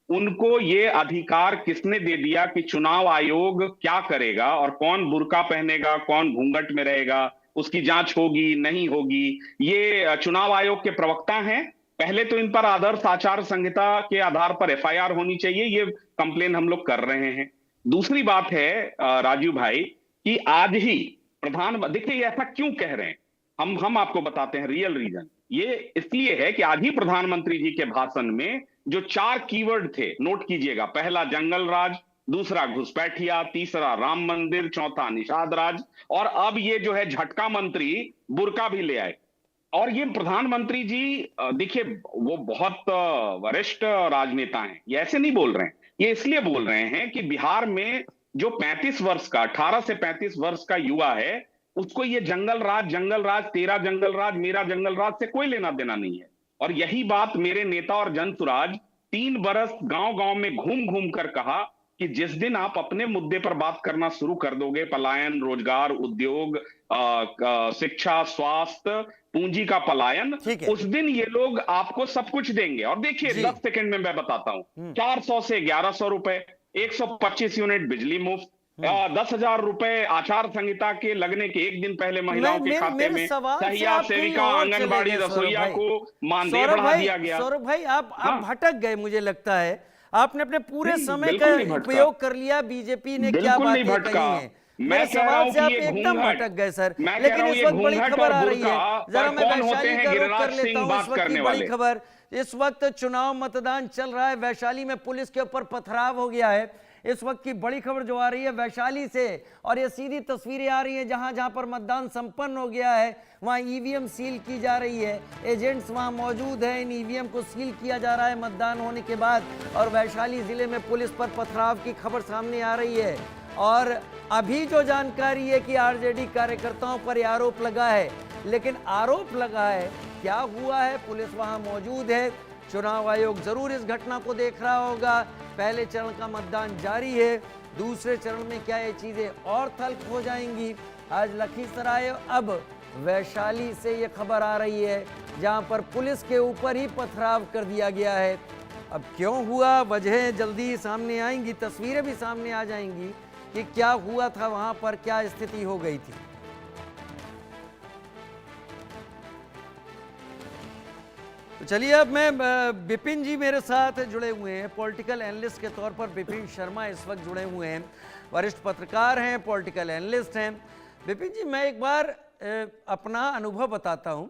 Speaker 13: उनको ये अधिकार किसने दे दिया कि चुनाव आयोग क्या करेगा और कौन बुर्का पहनेगा, कौन घूंघट में रहेगा, उसकी जांच होगी नहीं होगी? ये चुनाव आयोग के प्रवक्ता हैं। पहले तो इन पर आदर्श आचार संहिता के आधार पर एफआईआर होनी चाहिए, ये कंप्लेन हम लोग कर रहे हैं। दूसरी बात है राजीव भाई कि आज ही देखिए ऐसा क्यों कह रहे हैं, हम आपको बताते हैं रियल रीजन। ये इसलिए है कि आज ही प्रधानमंत्री जी के भाषण में जो 4 कीवर्ड थे, नोट कीजिएगा, पहला जंगल राज, दूसरा घुसपैठिया, तीसरा राम मंदिर, चौथा निषाद राज, और अब ये जो है झटका मंत्री बुर्का भी ले आए। और ये प्रधानमंत्री जी देखिए वो बहुत वरिष्ठ राजनेता हैं, ये ऐसे नहीं बोल रहे हैं, ये इसलिए बोल रहे हैं कि बिहार में जो 35 वर्ष का 18 से 35 वर्ष का युवा है, उसको ये जंगल राज, तेरा जंगल राज, मेरा जंगल राज से कोई लेना देना नहीं है। और यही बात मेरे नेता और जनसुराज 3 बरस गांव-गांव में घूम घूम कर कहा कि जिस दिन आप अपने मुद्दे पर बात करना शुरू कर दोगे, पलायन, रोजगार, उद्योग, शिक्षा, स्वास्थ्य, पूंजी का पलायन, उस दिन ये लोग आपको सब कुछ देंगे। और देखिए 10 सेकंड में मैं बताता हूं, 400 से 1100 रुपए, 125 यूनिट बिजली मुफ्त, 10,000 रुपए आचार संहिता के लगने के 1 दिन पहले महिलाओं के खाते में, सहिया, सेविका, आंगनबाड़ी, रसोईया को मानदेय बढ़ा दिया गया।
Speaker 1: सौरभ भाई, आप भटक गए, मुझे लगता है आपने अपने पूरे समय का उपयोग कर लिया। बीजेपी ने क्या बातें कही हैं, मेरे सवाल से आप एकदम भटक गए सर। लेकिन इस वक्त बड़ी खबर आ रही है, जरा मैं वैशाली का रुख कर लेता हूं। इस वक्त की बड़ी खबर, इस वक्त चुनाव मतदान चल रहा है, वैशाली में पुलिस के ऊपर पथराव हो गया है। इस वक्त की बड़ी खबर जो आ रही है वैशाली से, और ये सीधी तस्वीरें आ रही हैं जहां जहां पर मतदान संपन्न हो गया है वहां ईवीएम सील की जा रही है। एजेंट्स वहां मौजूद हैं, इन ईवीएम को सील किया जा रहा है मतदान होने के बाद। और वैशाली जिले में पुलिस पर पथराव की खबर सामने आ रही है। और अभी जो जानकारी है कि आरजेडी कार्यकर्ताओं पर आरोप लगा है, लेकिन आरोप लगा है क्या हुआ है, पुलिस वहां मौजूद है। चुनाव आयोग जरूर इस घटना को देख रहा होगा। पहले चरण का मतदान जारी है, दूसरे चरण में क्या ये चीजें और तल्ख हो जाएंगी। आज लखीसराय, अब वैशाली से ये खबर आ रही है जहां पर पुलिस के ऊपर ही पथराव कर दिया गया है। अब क्यों हुआ, वजह जल्दी सामने आएंगी, तस्वीरें भी सामने आ जाएंगी कि क्या हुआ था वहां पर, क्या स्थिति हो गई थी। तो चलिए अब मैं विपिन जी मेरे साथ जुड़े हुए हैं, पॉलिटिकल एनालिस्ट के तौर पर विपिन शर्मा इस वक्त जुड़े हुए हैं, वरिष्ठ पत्रकार हैं, पॉलिटिकल एनालिस्ट हैं। विपिन जी, मैं एक बार अपना अनुभव बताता हूं।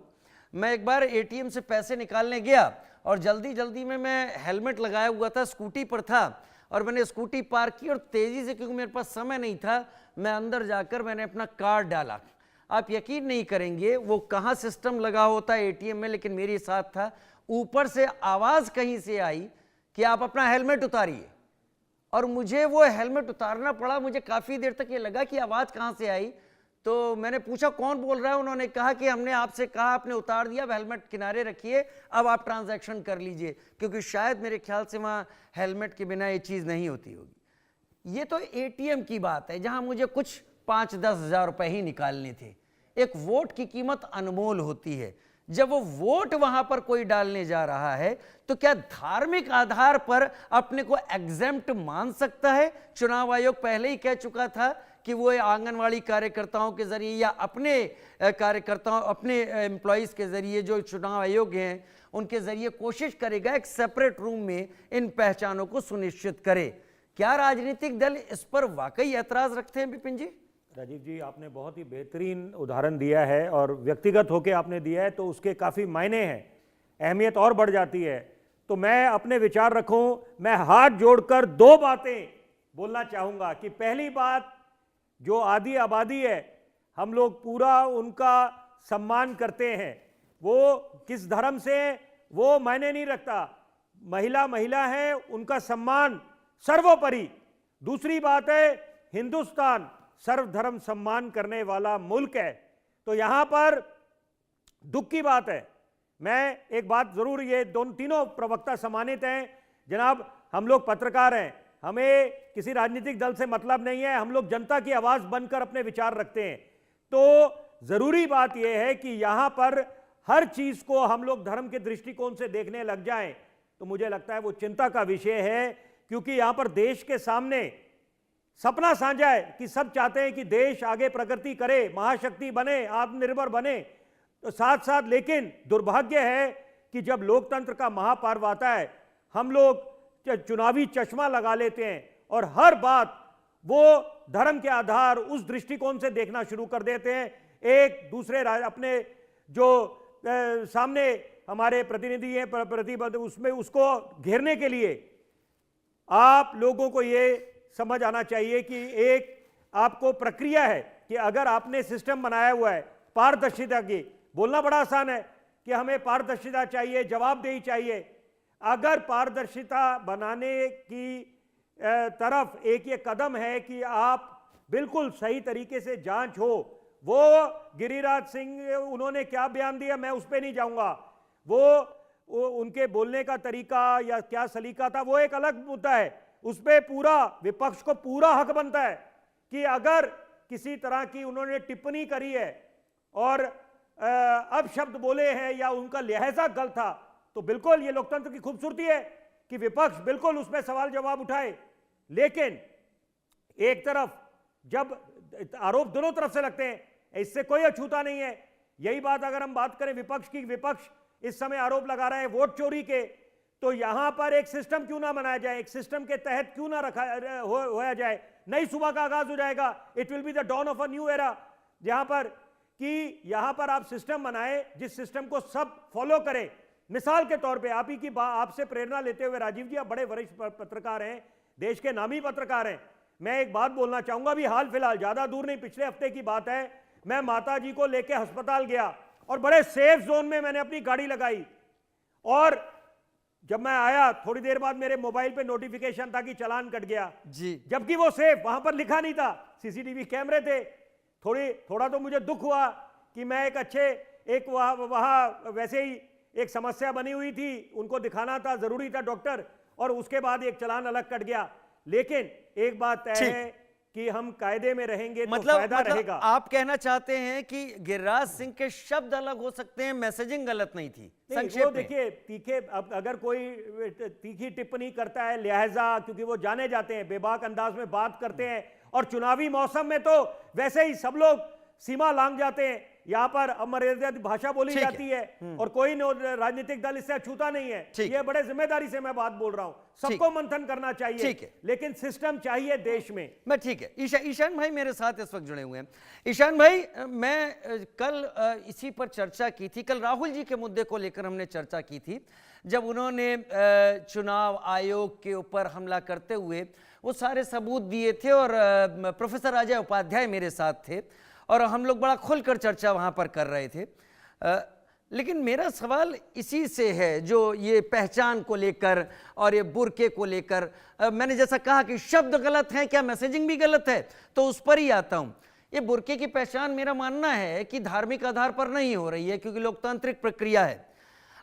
Speaker 1: मैं एक बार एटीएम से पैसे निकालने गया और जल्दी में मैं हेलमेट लगाया हुआ था, स्कूटी पर था, और मैंने स्कूटी पार्क की और तेजी से, क्योंकि मेरे पास समय नहीं था, मैं अंदर जाकर मैंने अपना कार्ड डाला। आप यकीन नहीं करेंगे वो कहाँ सिस्टम लगा होता है एटीएम में, लेकिन मेरे साथ था। ऊपर से आवाज़ कहीं से आई कि आप अपना हेलमेट उतारिए, और मुझे वो हेलमेट उतारना पड़ा। मुझे काफ़ी देर तक ये लगा कि आवाज़ कहाँ से आई, तो मैंने पूछा कौन बोल रहा है। उन्होंने कहा कि हमने आपसे कहा, आपने उतार दिया, अब हेलमेट किनारे रखिए, अब आप ट्रांजैक्शन कर लीजिए, क्योंकि शायद मेरे ख्याल से वहाँ हेलमेट के बिना ये चीज़ नहीं होती होगी। ये तो एटीएम की बात है जहाँ मुझे कुछ 5-10 हज़ार रुपये ही निकालने थे। एक वोट की कीमत अनमोल होती है। जब वो वोट वहां पर कोई डालने जा रहा है तो क्या धार्मिक आधार पर अपने को एग्जेम्प्ट मान सकता है? चुनाव आयोग पहले ही कह चुका था कि वो आंगनवाड़ी कार्यकर्ताओं के जरिए या अपने कार्यकर्ताओं, अपने एम्प्लॉयज़ के जरिए, जो चुनाव आयोग हैं उनके जरिए कोशिश करेगा एक सेपरेट रूम में इन पहचानों को सुनिश्चित करे। क्या राजनीतिक दल इस पर वाकई ऐतराज रखते हैं? विपिन जी,
Speaker 14: राजीव जी, आपने बहुत ही बेहतरीन उदाहरण दिया है और व्यक्तिगत होकर आपने दिया है, तो उसके काफ़ी मायने हैं, अहमियत और बढ़ जाती है। तो मैं अपने विचार रखूं, मैं हाथ जोड़कर 2 बातें बोलना चाहूँगा कि पहली बात, जो आदि आबादी है हम लोग पूरा उनका सम्मान करते हैं, वो किस धर्म से वो मायने नहीं रखता, महिला है, उनका सम्मान सर्वोपरि। दूसरी बात है, हिंदुस्तान सर्वधर्म सम्मान करने वाला मुल्क है। तो यहां पर दुख की बात है। मैं एक बात जरूर, ये तीनों प्रवक्ता सम्मानित हैं जनाब, हम लोग पत्रकार हैं, हमें किसी राजनीतिक दल से मतलब नहीं है, हम लोग जनता की आवाज बनकर अपने विचार रखते हैं। तो जरूरी बात यह है कि यहां पर हर चीज को हम लोग धर्म के दृष्टिकोण से देखने लग जाएं, तो मुझे लगता है वो चिंता का विषय है, क्योंकि यहां पर देश के सामने सपना साझा है कि सब चाहते हैं कि देश आगे प्रगति करे, महाशक्ति बने, आत्मनिर्भर बने। तो साथ साथ लेकिन दुर्भाग्य है कि जब लोकतंत्र का महापर्व आता है, हम लोग चुनावी चश्मा लगा लेते हैं और हर बात वो धर्म के आधार, उस दृष्टिकोण से देखना शुरू कर देते हैं। एक दूसरे अपने जो सामने हमारे प्रतिनिधि हैं, प्रतिबद्ध, उसमें उसको घेरने के लिए आप लोगों को ये समझ आना चाहिए कि एक आपको प्रक्रिया है कि अगर आपने सिस्टम बनाया हुआ है पारदर्शिता की, बोलना बड़ा आसान है कि हमें पारदर्शिता चाहिए, जवाबदेही चाहिए। अगर पारदर्शिता बनाने की तरफ एक ये कदम है कि आप बिल्कुल सही तरीके से जांच हो, वो गिरिराज सिंह उन्होंने क्या बयान दिया मैं उस पर नहीं जाऊंगा, वो उनके बोलने का तरीका या क्या सलीका था वो एक अलग मुद्दा है। उस पर पूरा विपक्ष को पूरा हक बनता है कि अगर किसी तरह की उन्होंने टिप्पणी करी है और अपशब्द बोले हैं या उनका लहजा गलत था, तो बिल्कुल ये लोकतंत्र की खूबसूरती है कि विपक्ष बिल्कुल उसमें सवाल जवाब उठाए। लेकिन एक तरफ जब आरोप दोनों तरफ से लगते हैं, इससे कोई अछूता नहीं है। यही बात अगर हम बात करें विपक्ष की, विपक्ष इस समय आरोप लगा रहे हैं वोट चोरी के, तो यहां पर एक सिस्टम क्यों ना बनाया जाए, एक सिस्टम के तहत क्यों ना रखा होया जाए, नई सुबह का आगाज हो जाएगा। It will be the dawn of a new era, जहां पर कि यहां पर आप सिस्टम बनाए जिस सिस्टम को सब फॉलो करें। मिसाल के तौर पे आप ही की आपसे प्रेरणा लेते हुए राजीव जी, आप बड़े वरिष्ठ पत्रकार हैं, देश के नामी पत्रकार हैं। मैं एक बात बोलना चाहूंगा, भी हाल फिलहाल, ज्यादा दूर नहीं, पिछले हफ्ते की बात है, मैं माता जी को लेके अस्पताल गया और बड़े सेफ जोन में मैंने अपनी गाड़ी लगाई, और जब मैं आया थोड़ी देर बाद मेरे मोबाइल पे नोटिफिकेशन था कि चालान कट गया
Speaker 1: जी,
Speaker 14: जबकि वो सेफ, वहां पर लिखा नहीं था, सीसीटीवी कैमरे थे। थोड़ा तो मुझे दुख हुआ कि मैं एक वहां वैसे ही एक समस्या बनी हुई थी, उनको दिखाना था, जरूरी था डॉक्टर, और उसके बाद एक चालान अलग कट गया। लेकिन एक बात तय है कि हम कायदे में रहेंगे तो फायदा रहेगा।
Speaker 1: आप कहना चाहते हैं कि गिरिराज सिंह के शब्द अलग हो सकते हैं, मैसेजिंग गलत नहीं थी।
Speaker 14: वो देखिए तीखे, अगर कोई तीखी टिप्पणी करता है लिहाजा, क्योंकि वो जाने जाते हैं, बेबाक अंदाज में बात करते हैं, और चुनावी मौसम में तो वैसे ही सब लोग सीमा लांघ जाते हैं, यहाँ पर अमर्यादित भाषा बोली जाती है और कोई राजनीतिक दल इससे अछूता नहीं है। ये बड़े जिम्मेदारी से मैं बात बोल रहा हूं, सबको मंथन करना चाहिए, लेकिन सिस्टम चाहिए देश में।
Speaker 1: मैं ठीक है। ईशान भाई मेरे साथ इस वक्त जुड़े हुए हैं। ईशान भाई, मैं कल इसी पर चर्चा की थी, कल राहुल जी के मुद्दे को लेकर हमने चर्चा की थी, जब उन्होंने चुनाव आयोग के ऊपर हमला करते हुए वो सारे सबूत दिए थे, और प्रोफेसर अजय उपाध्याय मेरे साथ थे, और हम लोग बड़ा खुलकर चर्चा वहाँ पर कर रहे थे। लेकिन मेरा सवाल इसी से है, जो ये पहचान को लेकर और ये बुर्के को लेकर, मैंने जैसा कहा कि शब्द गलत हैं, क्या मैसेजिंग भी गलत है, तो उस पर ही आता हूँ। ये बुर्के की पहचान मेरा मानना है कि धार्मिक आधार पर नहीं हो रही है, क्योंकि लोकतांत्रिक प्रक्रिया है।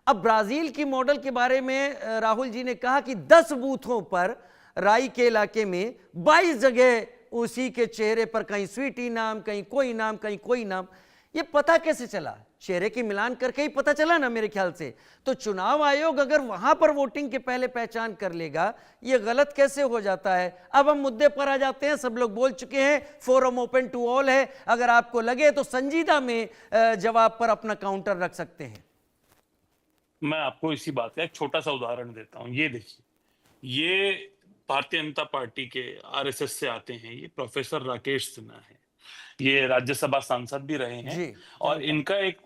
Speaker 1: अब ब्राज़ील की मॉडल के बारे में राहुल जी ने कहा कि 10 बूथों पर राई के इलाके में 22 जगह उसी के चेहरे पर कहीं स्वीटी नाम, कहीं कोई नाम, कहीं कोई नाम। ये पता कैसे चला? चेहरे की मिलान करके ही पता चला ना मेरे ख्याल से। तो चुनाव आयोग अगर वहां पर वोटिंग के पहले पहचान कर लेगा, ये गलत कैसे हो जाता है? अब हम मुद्दे पर आ जाते हैं, सब लोग बोल चुके हैं, फोरम ओपन टू ऑल है, अगर आपको लगे तो संजीदा में जवाब पर अपना काउंटर रख सकते हैं।
Speaker 11: मैं आपको इसी बात का एक छोटा सा उदाहरण देता हूं। ये देखिए, ये भारतीय जनता पार्टी के आरएसएस से आते हैं, ये प्रोफेसर राकेश सिन्हा है, ये राज्यसभा सांसद भी रहे हैं, और इनका एक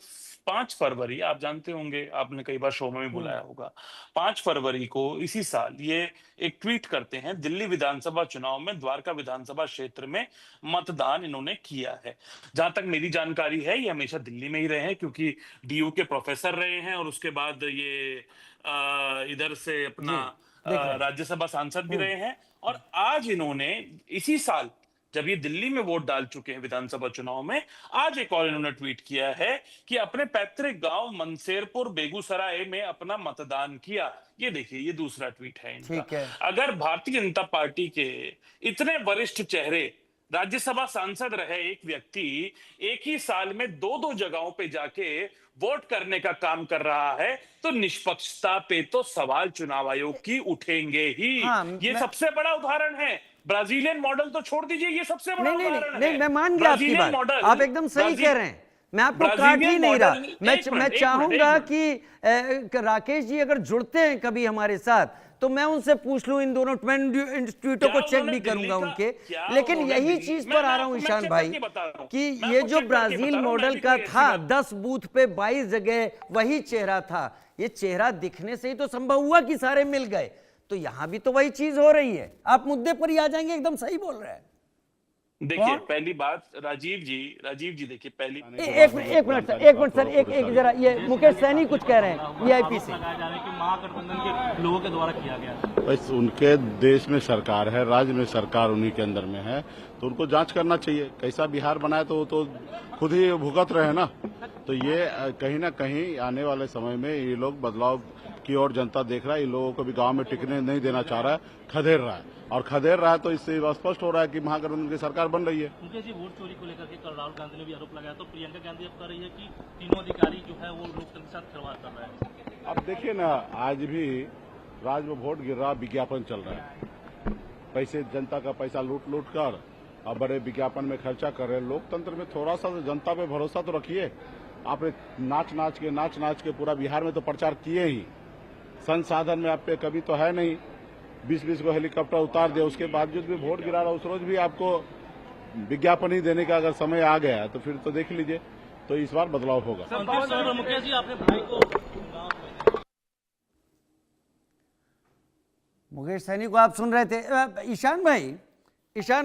Speaker 11: 5 फरवरी, आप जानते होंगे, आपने कई बार शो में भी बुलाया होगा, 5 फरवरी को इसी साल ये एक ट्वीट करते हैं, दिल्ली विधानसभा चुनाव में द्वारका विधानसभा क्षेत्र में मतदान इन्होंने किया है। जहां तक मेरी जानकारी है, ये हमेशा दिल्ली में ही रहे हैं, क्योंकि डीयू के प्रोफेसर रहे हैं, और उसके बाद ये इधर से अपना राज्यसभा सांसद भी रहे हैं। और आज इन्होंने इसी साल, जब ये दिल्ली में वोट डाल चुके हैं विधानसभा चुनाव में, आज एक और इन्होंने ट्वीट किया है कि अपने पैतृक गांव मनसेरपुर बेगूसराय में अपना मतदान किया। ये देखिए, ये दूसरा ट्वीट है इनका। अगर भारतीय जनता पार्टी के इतने वरिष्ठ चेहरे, राज्यसभा सांसद रहे एक व्यक्ति, एक ही साल में 2-2 जगहों पे जाके वोट करने का काम कर रहा है, तो निष्पक्षता पे तो सवाल चुनाव आयोग की उठेंगे ही। ये सबसे बड़ा उदाहरण है। ब्राजीलियन मॉडल तो छोड़ दीजिए, ये सबसे बड़ा उदाहरण है।
Speaker 1: नहीं, मैं मान गया आपकी बात, आप एकदम सही कह रहे हैं, मैं आपको काट ही नहीं रहा। मैं चाहूंगा कि राकेश जी अगर जुड़ते हैं कभी हमारे साथ, तो मैं उनसे पूछ लूं, इन दोनों ट्वीटों को चेक भी करूंगा उनके। लेकिन यही चीज पर आ रहा हूं ईशान भाई, कि ये जो ब्राजील मॉडल का था, 10 बूथ पे 22 जगह वही चेहरा था, ये चेहरा दिखने से ही तो संभव हुआ कि सारे मिल गए। तो यहां भी तो वही चीज हो रही है। आप मुद्दे पर ही आ जाएंगे, एकदम सही बोल रहे हैं।
Speaker 11: देखिए, पहली बात, राजीव जी देखिए, पहली
Speaker 1: एक मिनट सर, एक जरा, ये मुकेश सैनी कुछ कह रहे हैं वीआईपी से,
Speaker 15: महागठबंधन के लोगों के द्वारा किया गया।
Speaker 3: बस उनके देश में सरकार है, राज्य में सरकार उन्हीं के अंदर में है, तो उनको जांच करना चाहिए। कैसा बिहार बनाया तो खुद ही भुगत रहे ना। तो ये कहीं ना कहीं आने वाले समय में ये लोग बदलाव की ओर जनता देख रहा है, इन लोगों को भी गांव में टिकने नहीं देना चाह रहा है, खदेड़ रहा है, और खदेड़ रहा है तो इससे स्पष्ट हो रहा है कि महागठबंधन की सरकार बन रही है।
Speaker 15: मुकेश जी, वोट चोरी को लेकर के कल राहुल गांधी ने भी आरोप लगाया, तो प्रियंका गांधी अब कर रही है कि तीनों अधिकारी जो है वो लोकतंत्र के साथ खिलवाड़ कर रहे हैं।
Speaker 3: अब देखिए ना, आज भी राज्य में वोट गिर रहा, विज्ञापन चल रहा है, पैसे, जनता का पैसा लूट कर और बड़े विज्ञापन में खर्चा कर रहे हैं। लोकतंत्र में थोड़ा सा जनता पे भरोसा तो रखिए। आपने नाच नाच के पूरा बिहार में तो प्रचार किए ही, संसाधन में आप पे कभी तो है नहीं, 20-20 को हेलीकॉप्टर उतार दिया, उसके बावजूद भी वोट गिरा रहा। उस रोज भी आपको विज्ञापन ही देने का अगर समय आ गया है तो फिर तो देख लीजिए, तो इस बार बदलाव होगा।
Speaker 15: मुकेश जी, आपने भाई को
Speaker 1: मुकेश सैनी को आप सुन रहे थे। ईशान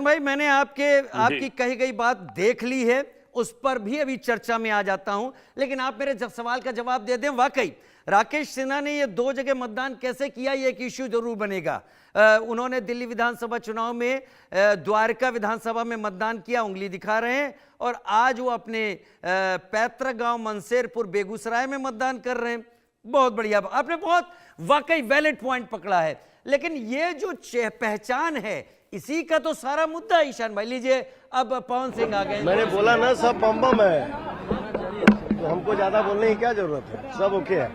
Speaker 1: भाई मैंने आपकी कही गई बात देख ली है, उस पर भी अभी चर्चा में आ जाता हूं, लेकिन आप मेरे सवाल का जवाब दे दें। वाकई राकेश सिन्हा ने ये 2 जगह मतदान कैसे किया, ये एक इश्यू जरूर बनेगा। उन्होंने दिल्ली विधानसभा चुनाव में द्वारका विधानसभा में मतदान किया, उंगली दिखा रहे हैं, और आज वो अपने पैतृक गांव मनसेरपुर बेगूसराय में मतदान कर रहे हैं। बहुत बढ़िया, आपने बहुत वाकई वैलिड पॉइंट पकड़ा है। लेकिन ये जो पहचान है, इसी का तो सारा मुद्दा है। ईशान भाई लीजिए, अब पवन सिंह आ गए।
Speaker 16: मैंने बोला ना सब बम है, तो हमको ज्यादा बोलने की क्या जरूरत है, सब ओके है।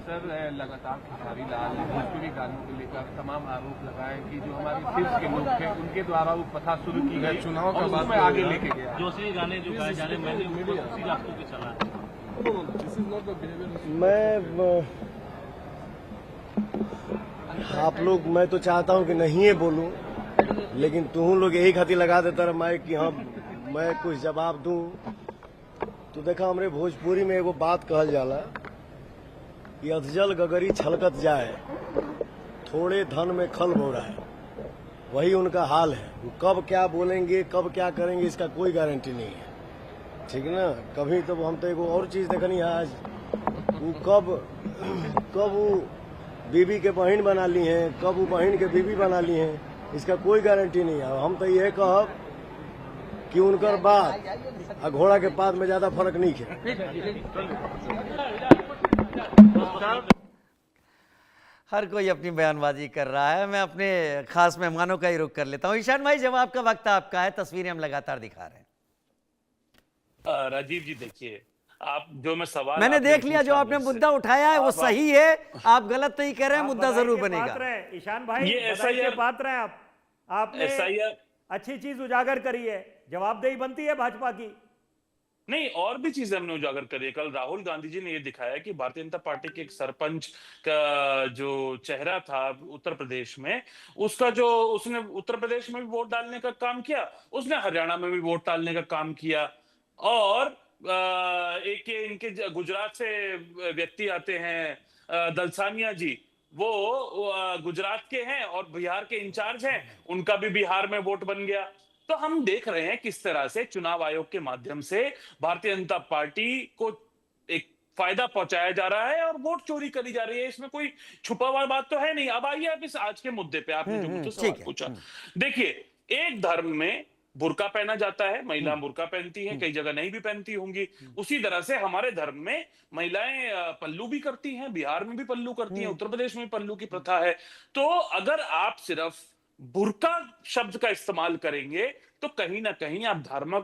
Speaker 17: सर लगातार खेसारी लाल ने भोजपुरी गानों को लेकर तमाम आरोप लगाए कि जो हमारे सिर्फ के लोग थे उनके द्वारा वो प्रथा शुरू की गई, चुनाव का बाद में आगे लेके गया।
Speaker 15: जोशी गाने जो गाए जा रहे हैं, मैंने उसी रास्तों पे चला है।
Speaker 16: मैं तो चाहता हूं कि नहीं है बोलूं, लेकिन तुम लोग यही खातिर लगा देता रहा मैं कि हाँ मैं कुछ जवाब दूं। तो देखा, हमरे भोजपुरी में एगो बात कहल जाला कि अधजल गगरी छलकत जाए, थोड़े धन में खल बोरा है। वही उनका हाल है। वो कब क्या बोलेंगे, कब क्या करेंगे, इसका कोई गारंटी नहीं है, ठीक है ना। कभी तो हम तो एगो और चीज देखनी है आज, वो कब वो बीबी के बहन बना ली हैं, कब वो बहन के बीबी बना ली हैं, इसका कोई गारंटी नहीं है। हम तो ये कहब कि उनकर बात और घोड़ा के पात में ज्यादा फर्क नहीं है।
Speaker 1: हर कोई अपनी बयानबाजी कर रहा है, मैं अपने खास मेहमानों का ही रुख कर लेता हूं। ईशान भाई, जवाब का वक्त आपका है, तस्वीरें हम लगातार दिखा रहे हैं।
Speaker 11: राजीव जी देखिए, आप जो मैं सवाल
Speaker 1: मैंने देख लिया, जो आपने मुद्दा उठाया है वो सही है, आप गलत नहीं कह रहे हैं, मुद्दा जरूर बनेगा।
Speaker 14: ईशान भाई, ये के पात्र हैं आपने अच्छी चीज उजागर करी है, जवाबदेही बनती है भाजपा की।
Speaker 11: नहीं, और भी चीजें हमने उजागर करी है। कल राहुल गांधी जी ने ये दिखाया कि भारतीय जनता पार्टी के एक सरपंच का जो चेहरा था उत्तर प्रदेश में, उसका जो उसने उत्तर प्रदेश में भी वोट डालने का काम किया, उसने हरियाणा में भी वोट डालने का काम किया। और एक इनके गुजरात से व्यक्ति आते हैं, दलसानिया जी, वो गुजरात के हैं और बिहार के इंचार्ज हैं, उनका भी बिहार में वोट बन गया। तो हम देख रहे हैं किस तरह से चुनाव आयोग के माध्यम से भारतीय जनता पार्टी को एक फायदा पहुंचाया जा रहा है और वोट चोरी करी जा रही है। इसमें कोई छुपा हुआ बात तो है नहीं। अब आइए आप इस आज के मुद्दे पे, आपने जो मुझसे सवाल पूछा, देखिए, एक धर्म में बुर्का पहना जाता है, महिला बुर्का पहनती हैं, कई जगह नहीं भी पहनती होंगी। उसी तरह से हमारे धर्म में महिलाएं पल्लू भी करती हैं, बिहार में भी पल्लू करती हैं, उत्तर प्रदेश में भी पल्लू की प्रथा है। तो अगर आप सिर्फ बुर्का शब्द का इस्तेमाल करेंगे तो कहीं ना कहीं आप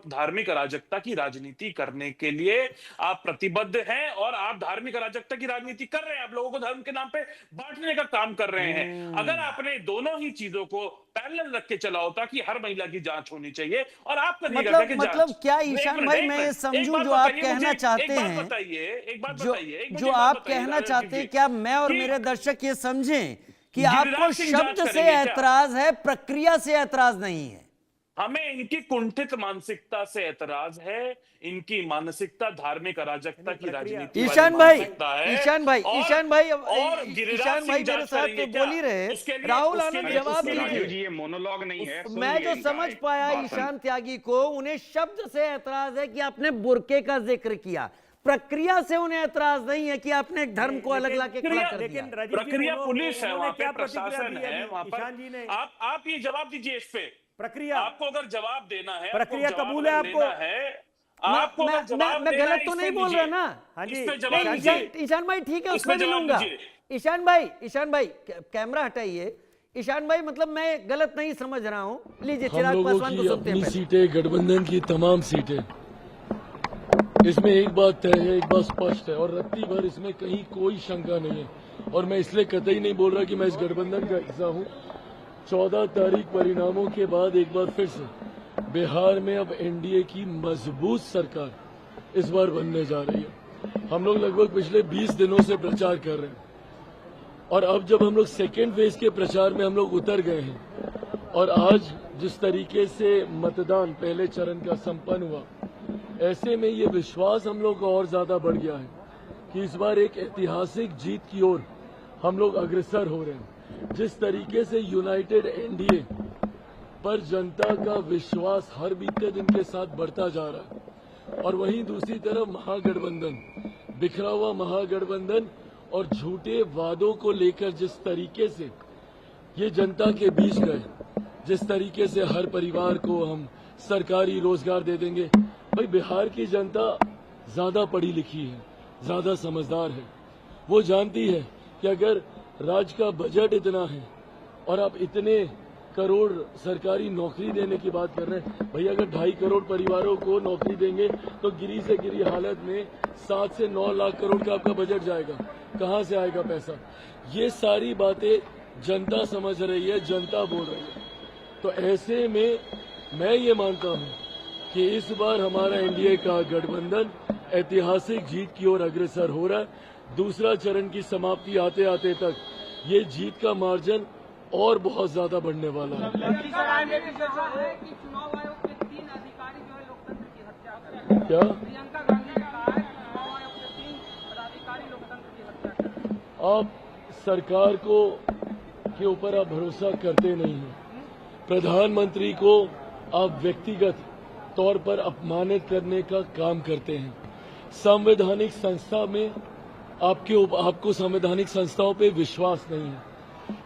Speaker 11: धार्मिक अराजकता की राजनीति करने के लिए आप प्रतिबद्ध हैं, और आप धार्मिक अराजकता की राजनीति कर रहे हैं। आप लोगों को धर्म के नाम पे बांटने का काम कर रहे हैं। अगर आपने दोनों ही चीजों को पैरेलल रख के चला होता कि हर महिला की जांच होनी चाहिए, और आप
Speaker 1: मतलब क्या ईशान भाई, मैं ये समझूं जो आप कहना चाहते हैं,
Speaker 11: एक बात बताइए,
Speaker 1: जो आप कहना चाहते हैं, क्या मैं और मेरे दर्शक ये समझें कि आपको शब्द से ऐतराज है, प्रक्रिया से ऐतराज नहीं है?
Speaker 11: हमें इनकी कुंठित मानसिकता से ऐतराज है, इनकी मानसिकता धार्मिक अराजकता की राजनीति।
Speaker 1: ईशान भाई मेरे साथ तो बोल ही रहे, राहुल आनंद जवाब दीजिए।
Speaker 13: ये मोनोलॉग नहीं है।
Speaker 1: मैं जो समझ पाया ईशान त्यागी को, उन्हें शब्द से ऐतराज है कि आपने बुर्के का जिक्र किया, प्रक्रिया से उन्हें ऐतराज नहीं है कि आपने एक धर्म को अलग लाके खड़ा कर दिया।
Speaker 11: प्रक्रिया पुलिस है, वहां पे प्रशासन है, वहां पर आप ये जवाब दीजिए इस पे।
Speaker 14: प्रक्रिया,
Speaker 11: आपको अगर जवाब देना है,
Speaker 14: प्रक्रिया कबूल है आपको?
Speaker 1: मैं गलत तो नहीं बोल रहा ना? हाँ जी, ईशान भाई ठीक है, उसमें मिलूंगा। ईशान भाई कैमरा हटाइए। ईशान भाई, मतलब मैं गलत नहीं समझ रहा हूँ। लीजिए, चिराग पासवान को सुनते हैं।
Speaker 8: सीटें गठबंधन की तमाम सीटें, इसमें एक बात तय है, एक बात स्पष्ट है, और रत्ती भर इसमें कहीं कोई शंका नहीं है। और मैं इसलिए कतई नहीं बोल रहा कि मैं इस गठबंधन का हिस्सा हूँ। 14 तारीख परिणामों के बाद एक बार फिर से बिहार में अब एनडीए की मजबूत सरकार इस बार बनने जा रही है। हम लोग लगभग पिछले 20 दिनों से प्रचार कर रहे हैं, और अब जब हम लोग सेकेंड फेज के प्रचार में हम लोग उतर गए हैं, और आज जिस तरीके से मतदान पहले चरण का संपन्न हुआ, ऐसे में ये विश्वास हम लोग को और ज्यादा बढ़ गया है कि इस बार एक ऐतिहासिक जीत की ओर हम लोग अग्रसर हो रहे हैं। जिस तरीके से यूनाइटेड एनडीए पर जनता का विश्वास हर बीते दिन के साथ बढ़ता जा रहा है, और वहीं दूसरी तरफ महागठबंधन, बिखरा हुआ महागठबंधन और झूठे वादों को लेकर जिस तरीके से ये जनता के बीच गए, जिस तरीके से हर परिवार को हम सरकारी रोजगार दे देंगे। भाई बिहार की जनता ज्यादा पढ़ी लिखी है, ज्यादा समझदार है, वो जानती है कि अगर राज्य का बजट इतना है और आप इतने करोड़ सरकारी नौकरी देने की बात कर रहे हैं, भैया अगर 2.5 करोड़ परिवारों को नौकरी देंगे तो गिरी से गिरी हालत में 7 से 9 लाख करोड़ का आपका बजट जाएगा, कहां से आएगा पैसा? ये सारी बातें जनता समझ रही है, जनता बोल रही है। तो ऐसे में मैं ये मानता हूं कि इस बार हमारा एनडीए का गठबंधन ऐतिहासिक जीत की ओर अग्रसर हो रहा है। दूसरा चरण की समाप्ति आते आते तक ये जीत का मार्जिन और बहुत ज्यादा बढ़ने वाला है। क्या आप सरकार को के ऊपर आप भरोसा करते नहीं हैं, प्रधानमंत्री को आप व्यक्तिगत तौर पर अपमानित करने का काम करते हैं, संवैधानिक संस्था में आपको संवैधानिक संस्थाओं पे विश्वास नहीं है,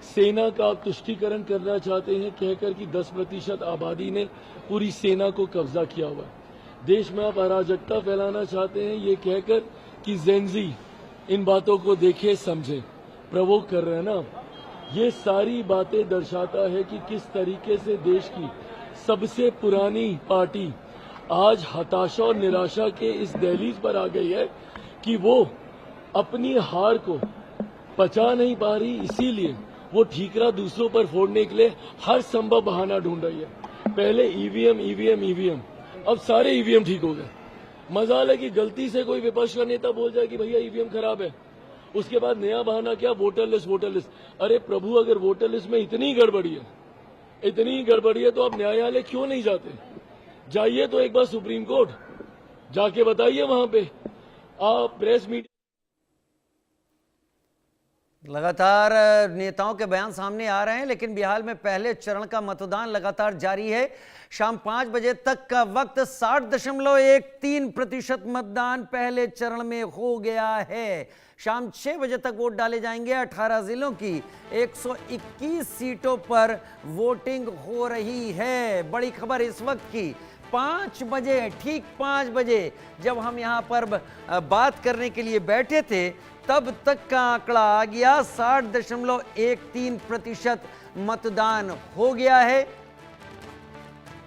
Speaker 8: सेना का आप तुष्टीकरण करना चाहते हैं कहकर कि 10% आबादी ने पूरी सेना को कब्जा किया हुआ है, देश में आप अराजकता फैलाना चाहते हैं ये कहकर कि जेनजी इन बातों को देखे समझे, प्रवोक कर रहे हैं ना। ये सारी बातें दर्शाता है कि किस तरीके से देश की सबसे पुरानी पार्टी आज हताशा और निराशा के इस दहलीज पर आ गई है कि वो अपनी हार को पचा नहीं पा रही, इसीलिए वो ठीकरा दूसरों पर फोड़ने के लिए हर संभव बहाना ढूंढ रही है। पहले ईवीएम, अब सारे ईवीएम ठीक हो गए। मजाल है कि गलती से कोई विपक्ष का नेता बोल जाए कि भैया ईवीएम खराब है, उसके बाद नया बहाना क्या, वोटर लिस्ट। अरे प्रभु, अगर वोटर लिस्ट में इतनी गड़बड़ी है तो आप न्यायालय क्यों नहीं जाते? जाइए तो एक बार सुप्रीम कोर्ट जाके बताइए, वहां पे आप प्रेस मीट।
Speaker 1: लगातार नेताओं के बयान सामने आ रहे हैं, लेकिन बिहार में पहले चरण का मतदान लगातार जारी है। शाम 5 बजे तक का वक्त 60.13% मतदान पहले चरण में हो गया है। शाम 6 बजे तक वोट डाले जाएंगे। 18 जिलों की 121 सीटों पर वोटिंग हो रही है। बड़ी खबर इस वक्त की, 5 बजे, ठीक 5 बजे जब हम यहां पर बात करने के लिए बैठे थे, तब तक का आंकड़ा आ गया 60.13% मतदान हो गया है।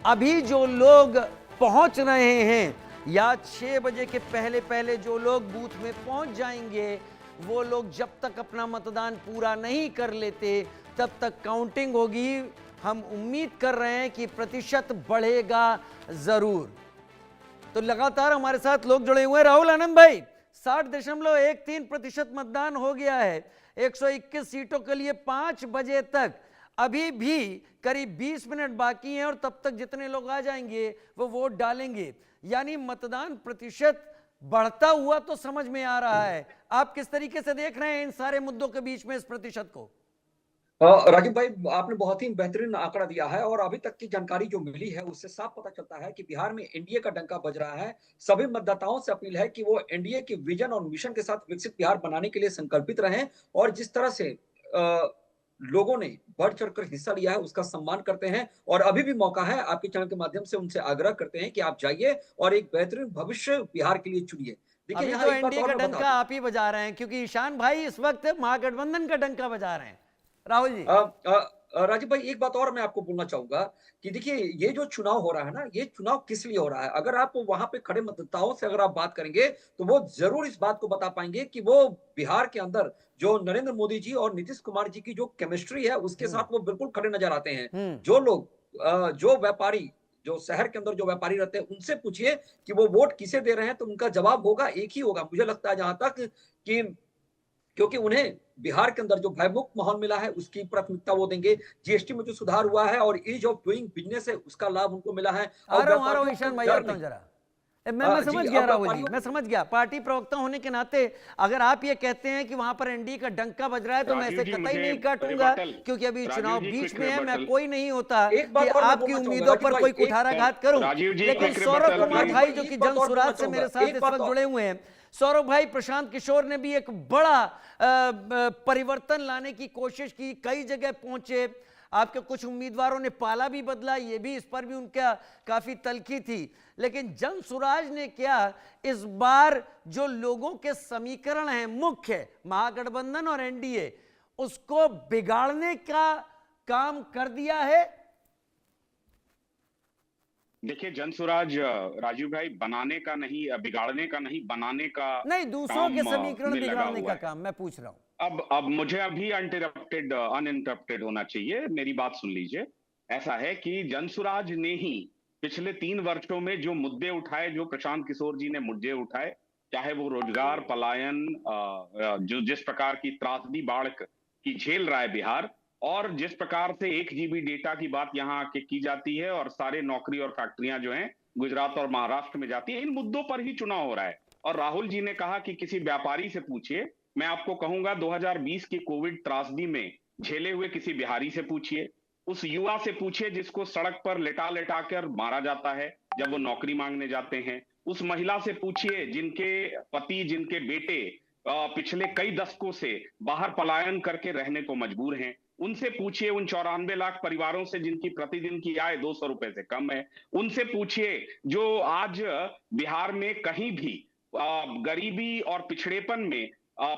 Speaker 1: अभी जो लोग पहुंच रहे हैं या 6 बजे के पहले जो लोग बूथ में पहुंच जाएंगे, वो लोग जब तक अपना मतदान पूरा नहीं कर लेते तब तक काउंटिंग होगी। हम उम्मीद कर रहे हैं कि प्रतिशत बढ़ेगा जरूर। तो लगातार हमारे साथ लोग जुड़े हुए हैं। राहुल आनंद भाई, 60.13% मतदान हो गया है 121 सीटों के लिए। 5 बजे तक अभी भी करीब 20 मिनट बाकी हैं और तब तक जितने लोग आ जाएंगे वो वोट डालेंगे, यानी मतदान प्रतिशत बढ़ता हुआ तो समझ में आ रहा है। आप किस तरीके से देख रहे हैं इन सारे मुद्दों के बीच में इस प्रतिशत को?
Speaker 12: राजीव भाई, आपने बहुत ही बेहतरीन आंकड़ा दिया है और अभी तक की जानकारी जो मिली है उससे साफ पता चलता है कि बिहार में एनडीए का डंका बज रहा है। सभी मतदाताओं से अपील है कि वो एनडीए के विजन और मिशन के साथ विकसित बिहार बनाने के लिए संकल्पित रहें और जिस तरह से लोगों ने बढ़ चढ़कर हिस्सा लिया है उसका सम्मान करते हैं। और अभी भी मौका है, आपके चैनल के माध्यम से उनसे आग्रह करते हैं कि आप जाइए और एक बेहतरीन भविष्य बिहार के लिए चुनिए।
Speaker 1: देखिए, यहाँ तो एनडीए का डंका आप ही बजा रहे हैं, क्योंकि ईशान भाई इस वक्त महागठबंधन का डंका बजा रहे हैं। राहुल जी,
Speaker 12: राजीव भाई, एक बात और मैं आपको बोलना चाहूंगा कि देखिए, ये जो चुनाव हो रहा है ना, ये चुनाव किस लिए हो रहा है? अगर आप वहां पे खड़े मतदाताओं से अगर आप बात करेंगे तो वो जरूर इस बात को बता पाएंगे कि वो बिहार के अंदर जो नरेंद्र मोदी जी और नीतीश कुमार जी की जो केमिस्ट्री है उसके साथ वो बिल्कुल खड़े नजर आते हैं। जो लोग जो व्यापारी, जो शहर के अंदर जो व्यापारी रहते हैं, उनसे पूछिए कि वो वोट किसे दे रहे हैं तो उनका जवाब होगा एक ही होगा, मुझे लगता है जहां तक कि क्योंकि उन्हें बिहार के अंदर जो भयमुक्त माहौल मिला है उसकी प्राथमिकता वो देंगे। जीएसटी में जो सुधार हुआ है और ईज ऑफ डूइंग बिजनेस है उसका लाभ उनको मिला है।
Speaker 1: ईशान भाई, जरा मैं समझ गया राहुल जी, मैं समझ गया। पार्टी प्रवक्ता होने के नाते अगर आप ये कहते हैं कि वहां पर एनडीए का डंका बज रहा है तो मैं इसे कतई नहीं काटूंगा, क्योंकि अभी चुनाव बीच में है। मैं कोई नहीं होता कि आपकी उम्मीदों पर कोई कुठाराघात करूं, लेकिन सौरभ कुमार भाई जो कि जन सुराज से मेरे साथ इस वक्त जुड़े हुए हैं, सौरभ भाई, प्रशांत किशोर ने भी एक बड़ा परिवर्तन लाने की कोशिश की, कई जगह पहुंचे, आपके कुछ उम्मीदवारों ने पाला भी बदला, ये भी, इस पर भी उनका काफी तलखी थी। लेकिन जन सुराज ने क्या इस बार जो लोगों के समीकरण हैं मुख्य महागठबंधन और एनडीए, उसको बिगाड़ने का काम कर दिया है?
Speaker 13: देखिए, जनसुराज राजीव भाई बनाने का नहीं, बिगाड़ने का नहीं, बनाने का
Speaker 1: नहीं, दूसरों के समीकरण बिगाड़ने का काम मैं पूछ रहा हूं।
Speaker 13: अब मुझे अभी अनइंटरप्टेड होना चाहिए, मेरी बात सुन लीजिए। ऐसा है कि जनसुराज ने ही पिछले 3 वर्षों में जो मुद्दे उठाए, जो प्रशांत किशोर जी ने मुद्दे उठाए, चाहे वो रोजगार, पलायन, जो जिस प्रकार की त्रासदी बाढ़ की झेल रहा है बिहार, और जिस प्रकार से 1 GB डेटा की बात यहाँ आके की जाती है और सारे नौकरी और फैक्ट्रियां जो हैं गुजरात और महाराष्ट्र में जाती है, इन मुद्दों पर ही चुनाव हो रहा है। और राहुल जी ने कहा कि किसी व्यापारी से पूछिए, मैं आपको कहूंगा 2020 की कोविड त्रासदी में झेले हुए किसी बिहारी से पूछिए, उस युवा से पूछिए जिसको सड़क पर लेटा लेटा कर मारा जाता है जब वो नौकरी मांगने जाते हैं, उस महिला से पूछिए जिनके पति, जिनके बेटे पिछले कई दशकों से बाहर पलायन करके रहने को मजबूर हैं, उनसे पूछिए उन 94 लाख परिवारों से जिनकी प्रतिदिन की आय 200 रुपए से कम है, उनसे पूछिए जो आज बिहार में कहीं भी गरीबी और पिछड़ेपन में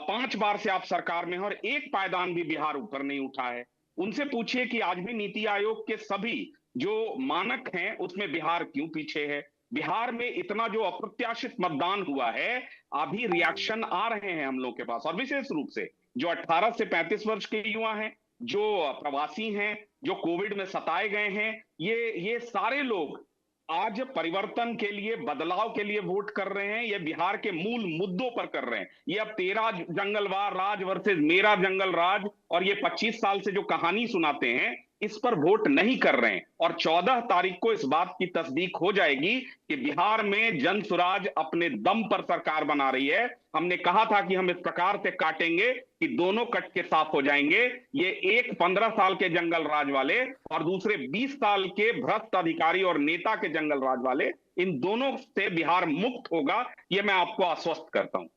Speaker 13: 5 बार से आप सरकार में और एक पायदान भी बिहार ऊपर नहीं उठा है, उनसे पूछिए कि आज भी नीति आयोग के सभी जो मानक हैं उसमें बिहार क्यों पीछे है। बिहार में इतना जो अप्रत्याशित मतदान हुआ है, अभी रिएक्शन आ रहे हैं हम लोग के पास, और विशेष रूप से जो 18 से 35 वर्ष के युवा हैं, जो प्रवासी हैं, जो कोविड में सताए गए हैं, ये सारे लोग आज परिवर्तन के लिए, बदलाव के लिए वोट कर रहे हैं। ये बिहार के मूल मुद्दों पर कर रहे हैं। ये अब 13 जंगलवार राज वर्सेस मेरा जंगल राज और ये 25 साल से जो कहानी सुनाते हैं, इस पर वोट नहीं कर रहे हैं। और 14 तारीख को इस बात की तस्दीक हो जाएगी कि बिहार में जनसुराज अपने दम पर सरकार बना रही है। हमने कहा था कि हम इस प्रकार से काटेंगे कि दोनों कट के साफ हो जाएंगे। ये एक 15 साल के जंगल राज वाले और दूसरे 20 साल के भ्रष्ट अधिकारी और नेता के जंगल राज वाले, इन दोनों से बिहार मुक्त होगा, ये मैं आपको आश्वस्त करता हूं।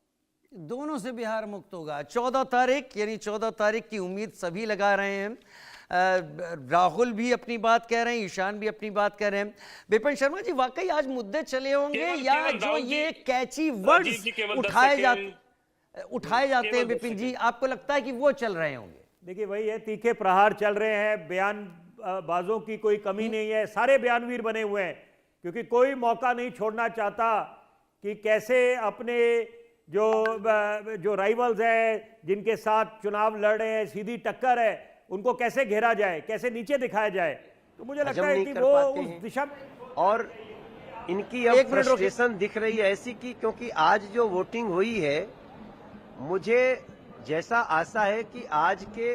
Speaker 1: दोनों से बिहार मुक्त होगा। 14 तारीख, यानी 14 तारीख की उम्मीद सभी लगा रहे हैं। राहुल भी अपनी बात कह रहे हैं, ईशान भी अपनी बात कह रहे हैं। विपिन शर्मा जी, वाकई आज मुद्दे चले होंगे या जो ये कैची वर्ड्स उठाए जाते हैं विपिन जी, आपको लगता है कि वो चल रहे होंगे?
Speaker 14: देखिए, वही है, तीखे प्रहार चल रहे हैं, बयान बाजों की कोई कमी नहीं है, सारे बयानवीर बने हुए हैं, क्योंकि कोई मौका नहीं छोड़ना चाहता कि कैसे अपने जो राइवल्स हैं, जिनके साथ चुनाव लड़ रहे हैं, सीधी टक्कर है, उनको कैसे घेरा जाए, कैसे नीचे दिखाया जाए। तो मुझे लगता है कि वो उस दिशा में,
Speaker 16: और इनकी अब फ्रस्ट्रेशन दिख रही है ऐसी कि क्योंकि आज जो वोटिंग हुई है, मुझे जैसा आशा है कि आज के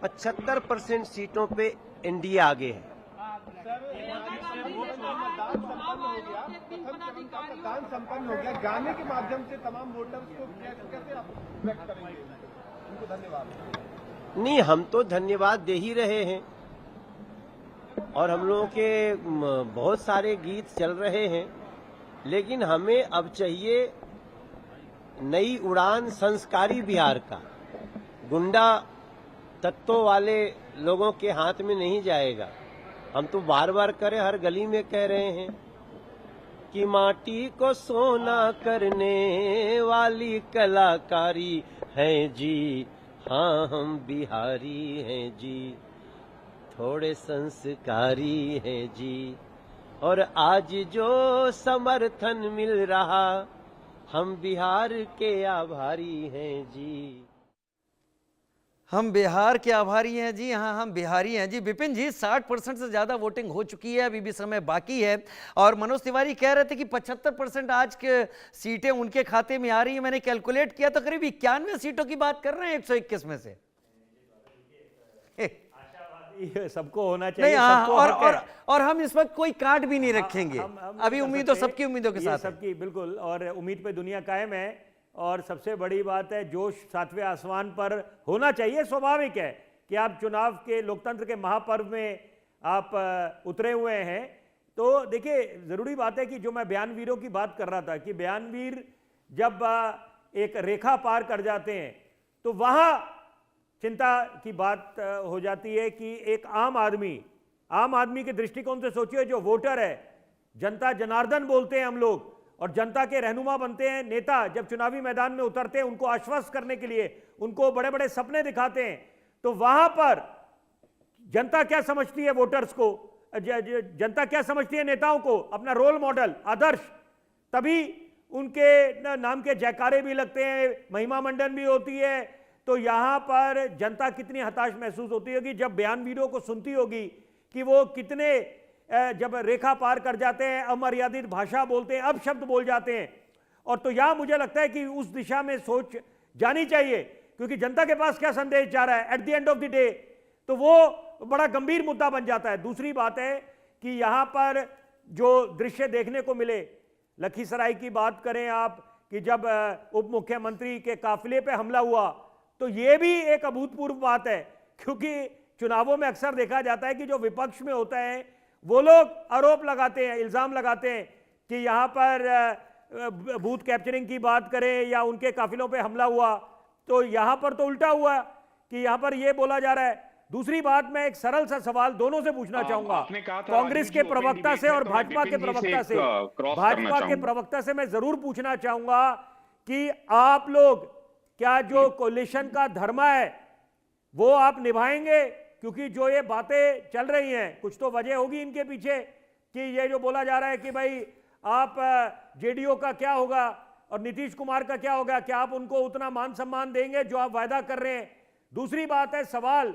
Speaker 16: 75% सीटों पे एनडीए आगे है।
Speaker 17: मतदान संपन्न हो गया, गाने के माध्यम से तमाम वोटर्स को कैसे आप व्यक्त करेंगे? उनको धन्यवाद।
Speaker 16: नहीं, हम तो धन्यवाद दे ही रहे हैं और हम लोगों के बहुत सारे गीत चल रहे हैं, लेकिन हमें अब चाहिए नई उड़ान संस्कारी बिहार का। गुंडा तत्वों वाले लोगों के हाथ में नहीं जाएगा। हम तो बार बार हर गली में कह रहे हैं कि माटी को सोना करने वाली कलाकारी है जी, हाँ हम बिहारी हैं जी, थोड़े संस्कारी हैं जी, और आज जो समर्थन मिल रहा हम बिहार के आभारी हैं जी।
Speaker 1: हम बिहार के आभारी हैं जी, हाँ हम बिहारी हैं जी। विपिन जी, 60% से ज़्यादा वोटिंग हो चुकी है, अभी भी समय बाकी है, और मनोज तिवारी कह रहे थे कि 75% आज के सीटें उनके खाते में आ रही है। मैंने कैलकुलेट किया तो करीब 91 सीटों की बात कर रहे हैं 121 में से।
Speaker 14: ये सबको होना चाहिए,
Speaker 1: नहीं,
Speaker 14: सबको
Speaker 1: और,
Speaker 14: हक है।
Speaker 1: और हम इस वक्त कोई कार्ड भी नहीं रखेंगे। अभी उम्मीदों, सबकी उम्मीदों के
Speaker 14: ये
Speaker 1: साथ
Speaker 14: सबकी, बिल्कुल, और उम्मीद पे दुनिया कायम है। और सबसे बड़ी बात है, जोश सातवें आसमान पर होना चाहिए। स्वाभाविक है कि आप चुनाव के, लोकतंत्र के महापर्व में आप उतरे हुए हैं। तो देखिए, जरूरी बात है कि जो मैं बयानवीरों की बात कर रहा था कि बयानवीर जब एक रेखा पार कर जाते हैं तो वहां चिंता की बात हो जाती है कि एक आम आदमी के दृष्टिकोण से सोचिए, जो वोटर है, जनता जनार्दन बोलते हैं हम लोग, और जनता के रहनुमा बनते हैं नेता। जब चुनावी मैदान में उतरते हैं, उनको आश्वस्त करने के लिए, उनको बड़े बड़े सपने दिखाते हैं, तो वहां पर जनता क्या समझती है वोटर्स को, जनता क्या समझती है नेताओं को, अपना रोल मॉडल, आदर्श। तभी उनके नाम के जयकारे भी लगते हैं, महिमा मंडन भी होती है। तो यहां पर जनता कितनी हताश महसूस होती होगी जब बयानवीरों को सुनती होगी कि वो कितने, जब रेखा पार कर जाते हैं, अमर्यादित भाषा बोलते हैं, अपशब्द बोल जाते हैं। और तो यहां मुझे लगता है कि उस दिशा में सोच जानी चाहिए, क्योंकि जनता के पास क्या संदेश जा रहा है at the end of the day, तो वो बड़ा गंभीर मुद्दा बन जाता है। दूसरी बात है कि यहां पर जो दृश्य देखने को मिले, लखीसराय की बात करें आप, कि जब उप मुख्यमंत्री के काफिले पे हमला हुआ, तो ये भी एक अभूतपूर्व बात है। क्योंकि चुनावों में अक्सर देखा जाता है कि जो विपक्ष में होता है वो लोग आरोप लगाते हैं, इल्जाम लगाते हैं कि यहां पर बूथ कैप्चरिंग की बात करें या उनके काफिलों पे हमला हुआ, तो यहां पर तो उल्टा हुआ कि यहां पर यह बोला जा रहा है। दूसरी बात, मैं एक सरल सा सवाल दोनों से पूछना चाहूंगा, कांग्रेस के प्रवक्ता से और भाजपा के प्रवक्ता से, भाजपा के प्रवक्ता से मैं जरूर पूछना चाहूंगा कि आप लोग क्या जो कोलिशन का धर्म है वो आप निभाएंगे? क्योंकि जो ये बातें चल रही हैं, कुछ तो वजह होगी इनके पीछे, कि ये जो बोला जा रहा है कि भाई आप जेडीओ का क्या होगा और नीतीश कुमार का क्या होगा, क्या आप उनको उतना मान सम्मान देंगे जो आप वायदा कर रहे हैं? दूसरी बात है, सवाल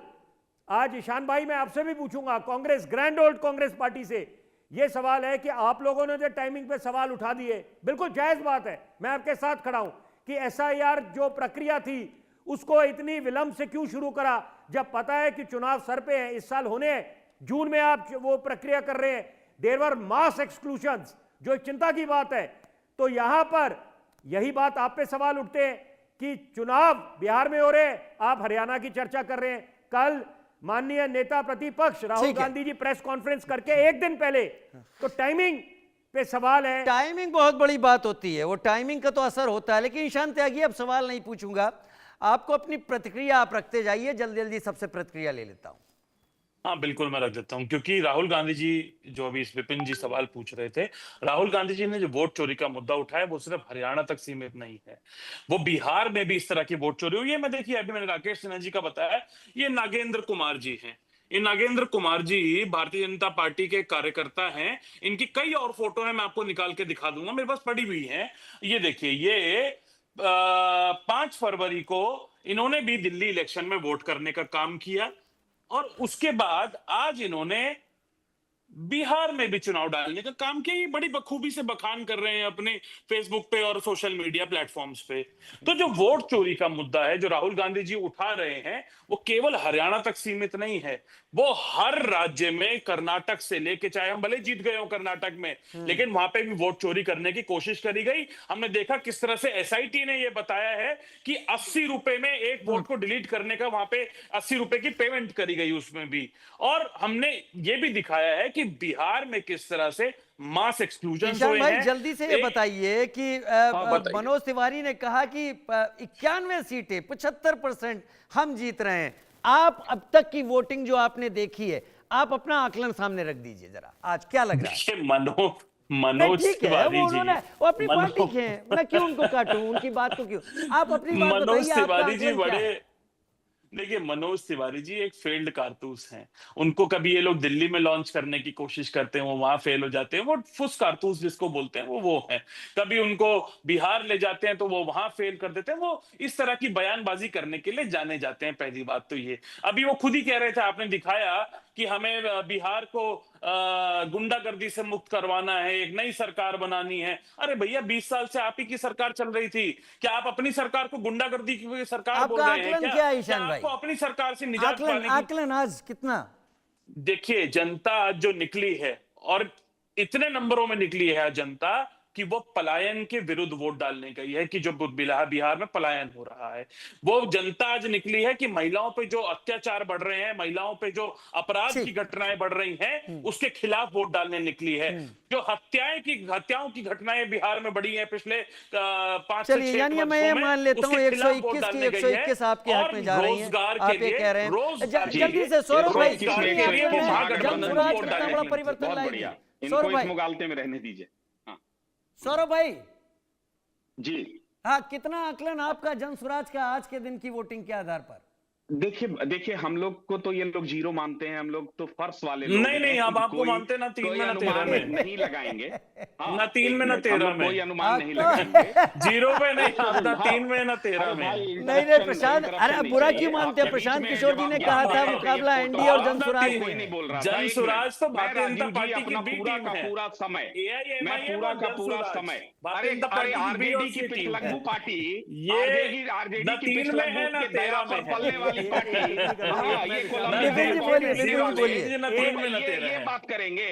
Speaker 14: आज ईशान भाई मैं आपसे भी पूछूंगा, Congress, grand old Congress party से यह सवाल है कि आप लोगों ने जो टाइमिंग पे सवाल उठा दिए, बिल्कुल जायज बात है, मैं आपके साथ खड़ा हूं, कि एसआईआर जो प्रक्रिया थी उसको इतनी विलंब से क्यों शुरू करा, जब पता है कि चुनाव सर पे है, इस साल होने हैं, जून में आप वो प्रक्रिया कर रहे हैं। देयर वर मास एक्सक्लूशंस, जो एक चिंता की बात है। तो यहां पर यही बात आप पे सवाल उठते हैं कि चुनाव बिहार में हो रहे हैं, आप हरियाणा की चर्चा कर रहे हैं। कल माननीय नेता प्रतिपक्ष राहुल गांधी जी प्रेस कॉन्फ्रेंस करके एक दिन पहले, तो टाइमिंग पे सवाल है।
Speaker 1: टाइमिंग बहुत बड़ी बात होती है, वो टाइमिंग का तो असर होता है। लेकिन ईशान त्यागी, अब सवाल नहीं पूछूंगा, आपको अपनी प्रतिक्रिया आप रखते जाइए, जल्दी जल्दी सबसे प्रतिक्रिया ले लेता हूं।
Speaker 11: हाँ बिल्कुल, मैं रख देता हूँ, क्योंकि राहुल गांधी जी जो अभी विपिन जी सवाल पूछ रहे थे, राहुल गांधी जी ने जो वोट चोरी का मुद्दा उठाया वो सिर्फ हरियाणा तक सीमित नहीं है, वो बिहार में भी इस तरह की वोट चोरी हुई है। मैं देखिए, अभी मैंने राकेश सिन्हा जी का बताया, ये नागेंद्र कुमार जी हैं, ये नागेंद्र कुमार जी भारतीय जनता पार्टी के कार्यकर्ता हैं। इनकी कई और फोटो है, मैं आपको निकाल के दिखा दूंगा, मेरे पास पड़ी हुई है। ये देखिए, ये 5 फरवरी को इन्होंने भी दिल्ली इलेक्शन में वोट करने का काम किया, और उसके बाद आज इन्होंने बिहार में भी चुनाव डालने का काम किया। ये बड़ी बखूबी से बखान कर रहे हैं अपने फेसबुक पे और सोशल मीडिया प्लेटफॉर्म्स पे। तो जो वोट चोरी का मुद्दा है जो राहुल गांधी जी उठा रहे हैं, वो केवल हरियाणा तक सीमित नहीं है, वो हर राज्य में, कर्नाटक से लेके, चाहे हम भले जीत गए हो कर्नाटक में, लेकिन वहां पे भी वोट चोरी करने की कोशिश करी गई। हमने देखा किस तरह से एसआईटी ने यह बताया है कि 80 रुपए में एक वोट को डिलीट करने का वहां पे 80 रुपए की पेमेंट करी गई उसमें भी। और हमने ये भी दिखाया है कि बिहार में किस तरह से मास एक्सक्लूजन हुए हैं।
Speaker 1: जल्दी से ये बताइए कि मनोज तिवारी ने कहा कि 91 सीटें, 75% हम जीत रहे हैं। आप अब तक की वोटिंग जो आपने देखी है, आप अपना आकलन सामने रख दीजिए जरा, आज क्या लग रहा है?
Speaker 11: मनोज तिवारी जी,
Speaker 1: वो अपनी पार्टी के हैं, मैं क्यों उनको काटूं, उनकी बात को क्यों, आप अपनी बात बताइए।
Speaker 11: मनोज तिवारी जी बड़े, देखिए मनोज तिवारी जी एक फेल्ड कारतूस हैं। उनको कभी ये लोग दिल्ली में लॉन्च करने की कोशिश करते हैं, वो वहां फेल हो जाते हैं, वो फुस कारतूस जिसको बोलते हैं वो है। कभी उनको बिहार ले जाते हैं तो वो वहां फेल कर देते हैं। वो इस तरह की बयानबाजी करने के लिए जाने जाते हैं। पहली बात तो ये, अभी वो खुद ही कह रहे थे, आपने दिखाया कि हमें बिहार को गुंडागर्दी से मुक्त करवाना है, एक नई सरकार बनानी है। अरे भैया, 20 साल से आप ही की सरकार चल रही थी, क्या आप अपनी सरकार को गुंडागर्दी की सरकार बोल रहे हैं? क्या
Speaker 1: ईशान भाई,
Speaker 11: आपको अपनी सरकार से निजात पाने की
Speaker 1: आकलन आज कितना
Speaker 11: देखिए, जनता आज जो निकली है और इतने नंबरों में निकली है जनता कि वो पलायन के विरुद्ध वोट डालने गई है, कि जो बिहार में पलायन हो रहा है, वो जनता आज निकली है कि महिलाओं पे जो अत्याचार बढ़ रहे हैं, महिलाओं पे जो अपराध की घटनाएं बढ़ रही हैं, उसके खिलाफ वोट डालने निकली है। जो हत्याओं की घटनाएं बिहार में बढ़ी हैं पिछले 5 से 6
Speaker 1: चलिए, यानी मैं ये मान लेता हूँ 121 की 121 आपके हक में जा रही है, आप ये कह रहे हैं। जल्दी से सौरभ भाई, जनसुराज कितना बड़ा परिवर्तन लाएगी?
Speaker 13: इनको इस मुगालते में रहने दीजिए।
Speaker 1: सौरभ भाई
Speaker 13: जी,
Speaker 1: हाँ, कितना आकलन आपका जनसुराज का आज के दिन की वोटिंग के आधार पर?
Speaker 13: देखिए हम लोग को तो ये लोग जीरो मानते हैं, हम लोग तो फर्श वाले लोग
Speaker 11: नहीं, हम आपको मानते ना 3 में ना 13 में
Speaker 13: नहीं लगाएंगे,
Speaker 11: ना 3 में ना 13 में
Speaker 13: कोई अनुमान नहीं लगाएंगे,
Speaker 11: जीरो पे नहीं, ना 3 में ना 13 में।
Speaker 1: नहीं प्रशांत, अरे बुरा क्यों मानते हैं? प्रशांत किशोर जी ने कहा था मुकाबला एनडीए और जनसुराज में।
Speaker 11: जनसुराज तो भारतीय जनता पार्टी की बी
Speaker 13: पूरा
Speaker 11: टीम
Speaker 13: का
Speaker 11: है,
Speaker 13: पूरा समय, मैं
Speaker 11: पूरा
Speaker 13: का पूरा समय, अरे आरजेडी की पिछलग्गू पार्टी,
Speaker 11: ये
Speaker 13: आरजेडी की
Speaker 11: 3 में है ना 13 में
Speaker 13: पलने वाली पार्टी, ये बात करेंगे।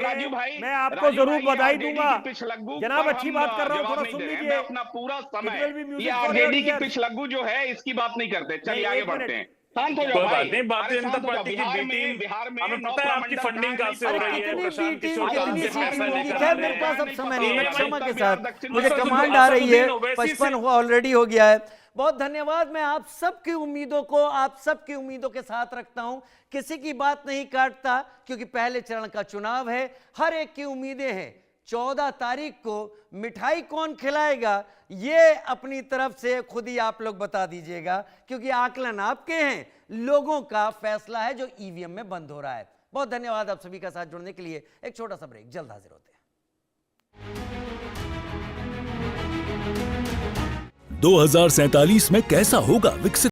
Speaker 13: राजू भाई,
Speaker 14: मैं आपको जरूर बधाई दूंगा जनाब, अच्छी बात कर रहा हूँ, थोड़ा सुन लीजिए।
Speaker 13: अपना पूरा समय ये आरजेडी की पिछलग्गू जो है इसकी बात नहीं करते। चलिए आगे बढ़ते हैं, शांत हो जाओ भाई।
Speaker 11: नहीं, भारतीय जनता पार्टी की बी टीम,
Speaker 13: बिहार में
Speaker 11: हमें पता है आपकी फंडिंग कहां से हो रही है। प्रशांत किशोर
Speaker 1: कितनी सीटिंग होगी? खैर मेरे पास अब समय नहीं, मैं क्षमा के साथ, मुझे कमांड आ रही है, 55 ऑलरेडी हो गया है। बहुत धन्यवाद। मैं आप सबकी उम्मीदों को, आप सबकी उम्मीदों के साथ रखता हूं, किसी की बात नहीं काटता, क्योंकि पहले चरण का चुनाव है, हर एक की उम्मीदें हैं। 14 तारीख को मिठाई कौन खिलाएगा ये अपनी तरफ से खुद ही आप लोग बता दीजिएगा, क्योंकि आकलन आपके हैं, लोगों का फैसला है जो ईवीएम में बंद हो रहा है। बहुत धन्यवाद आप सभी का साथ जुड़ने के लिए। एक छोटा सा ब्रेक, जल्द हाजिर होते हैं।
Speaker 18: 2047 में कैसा होगा विकसित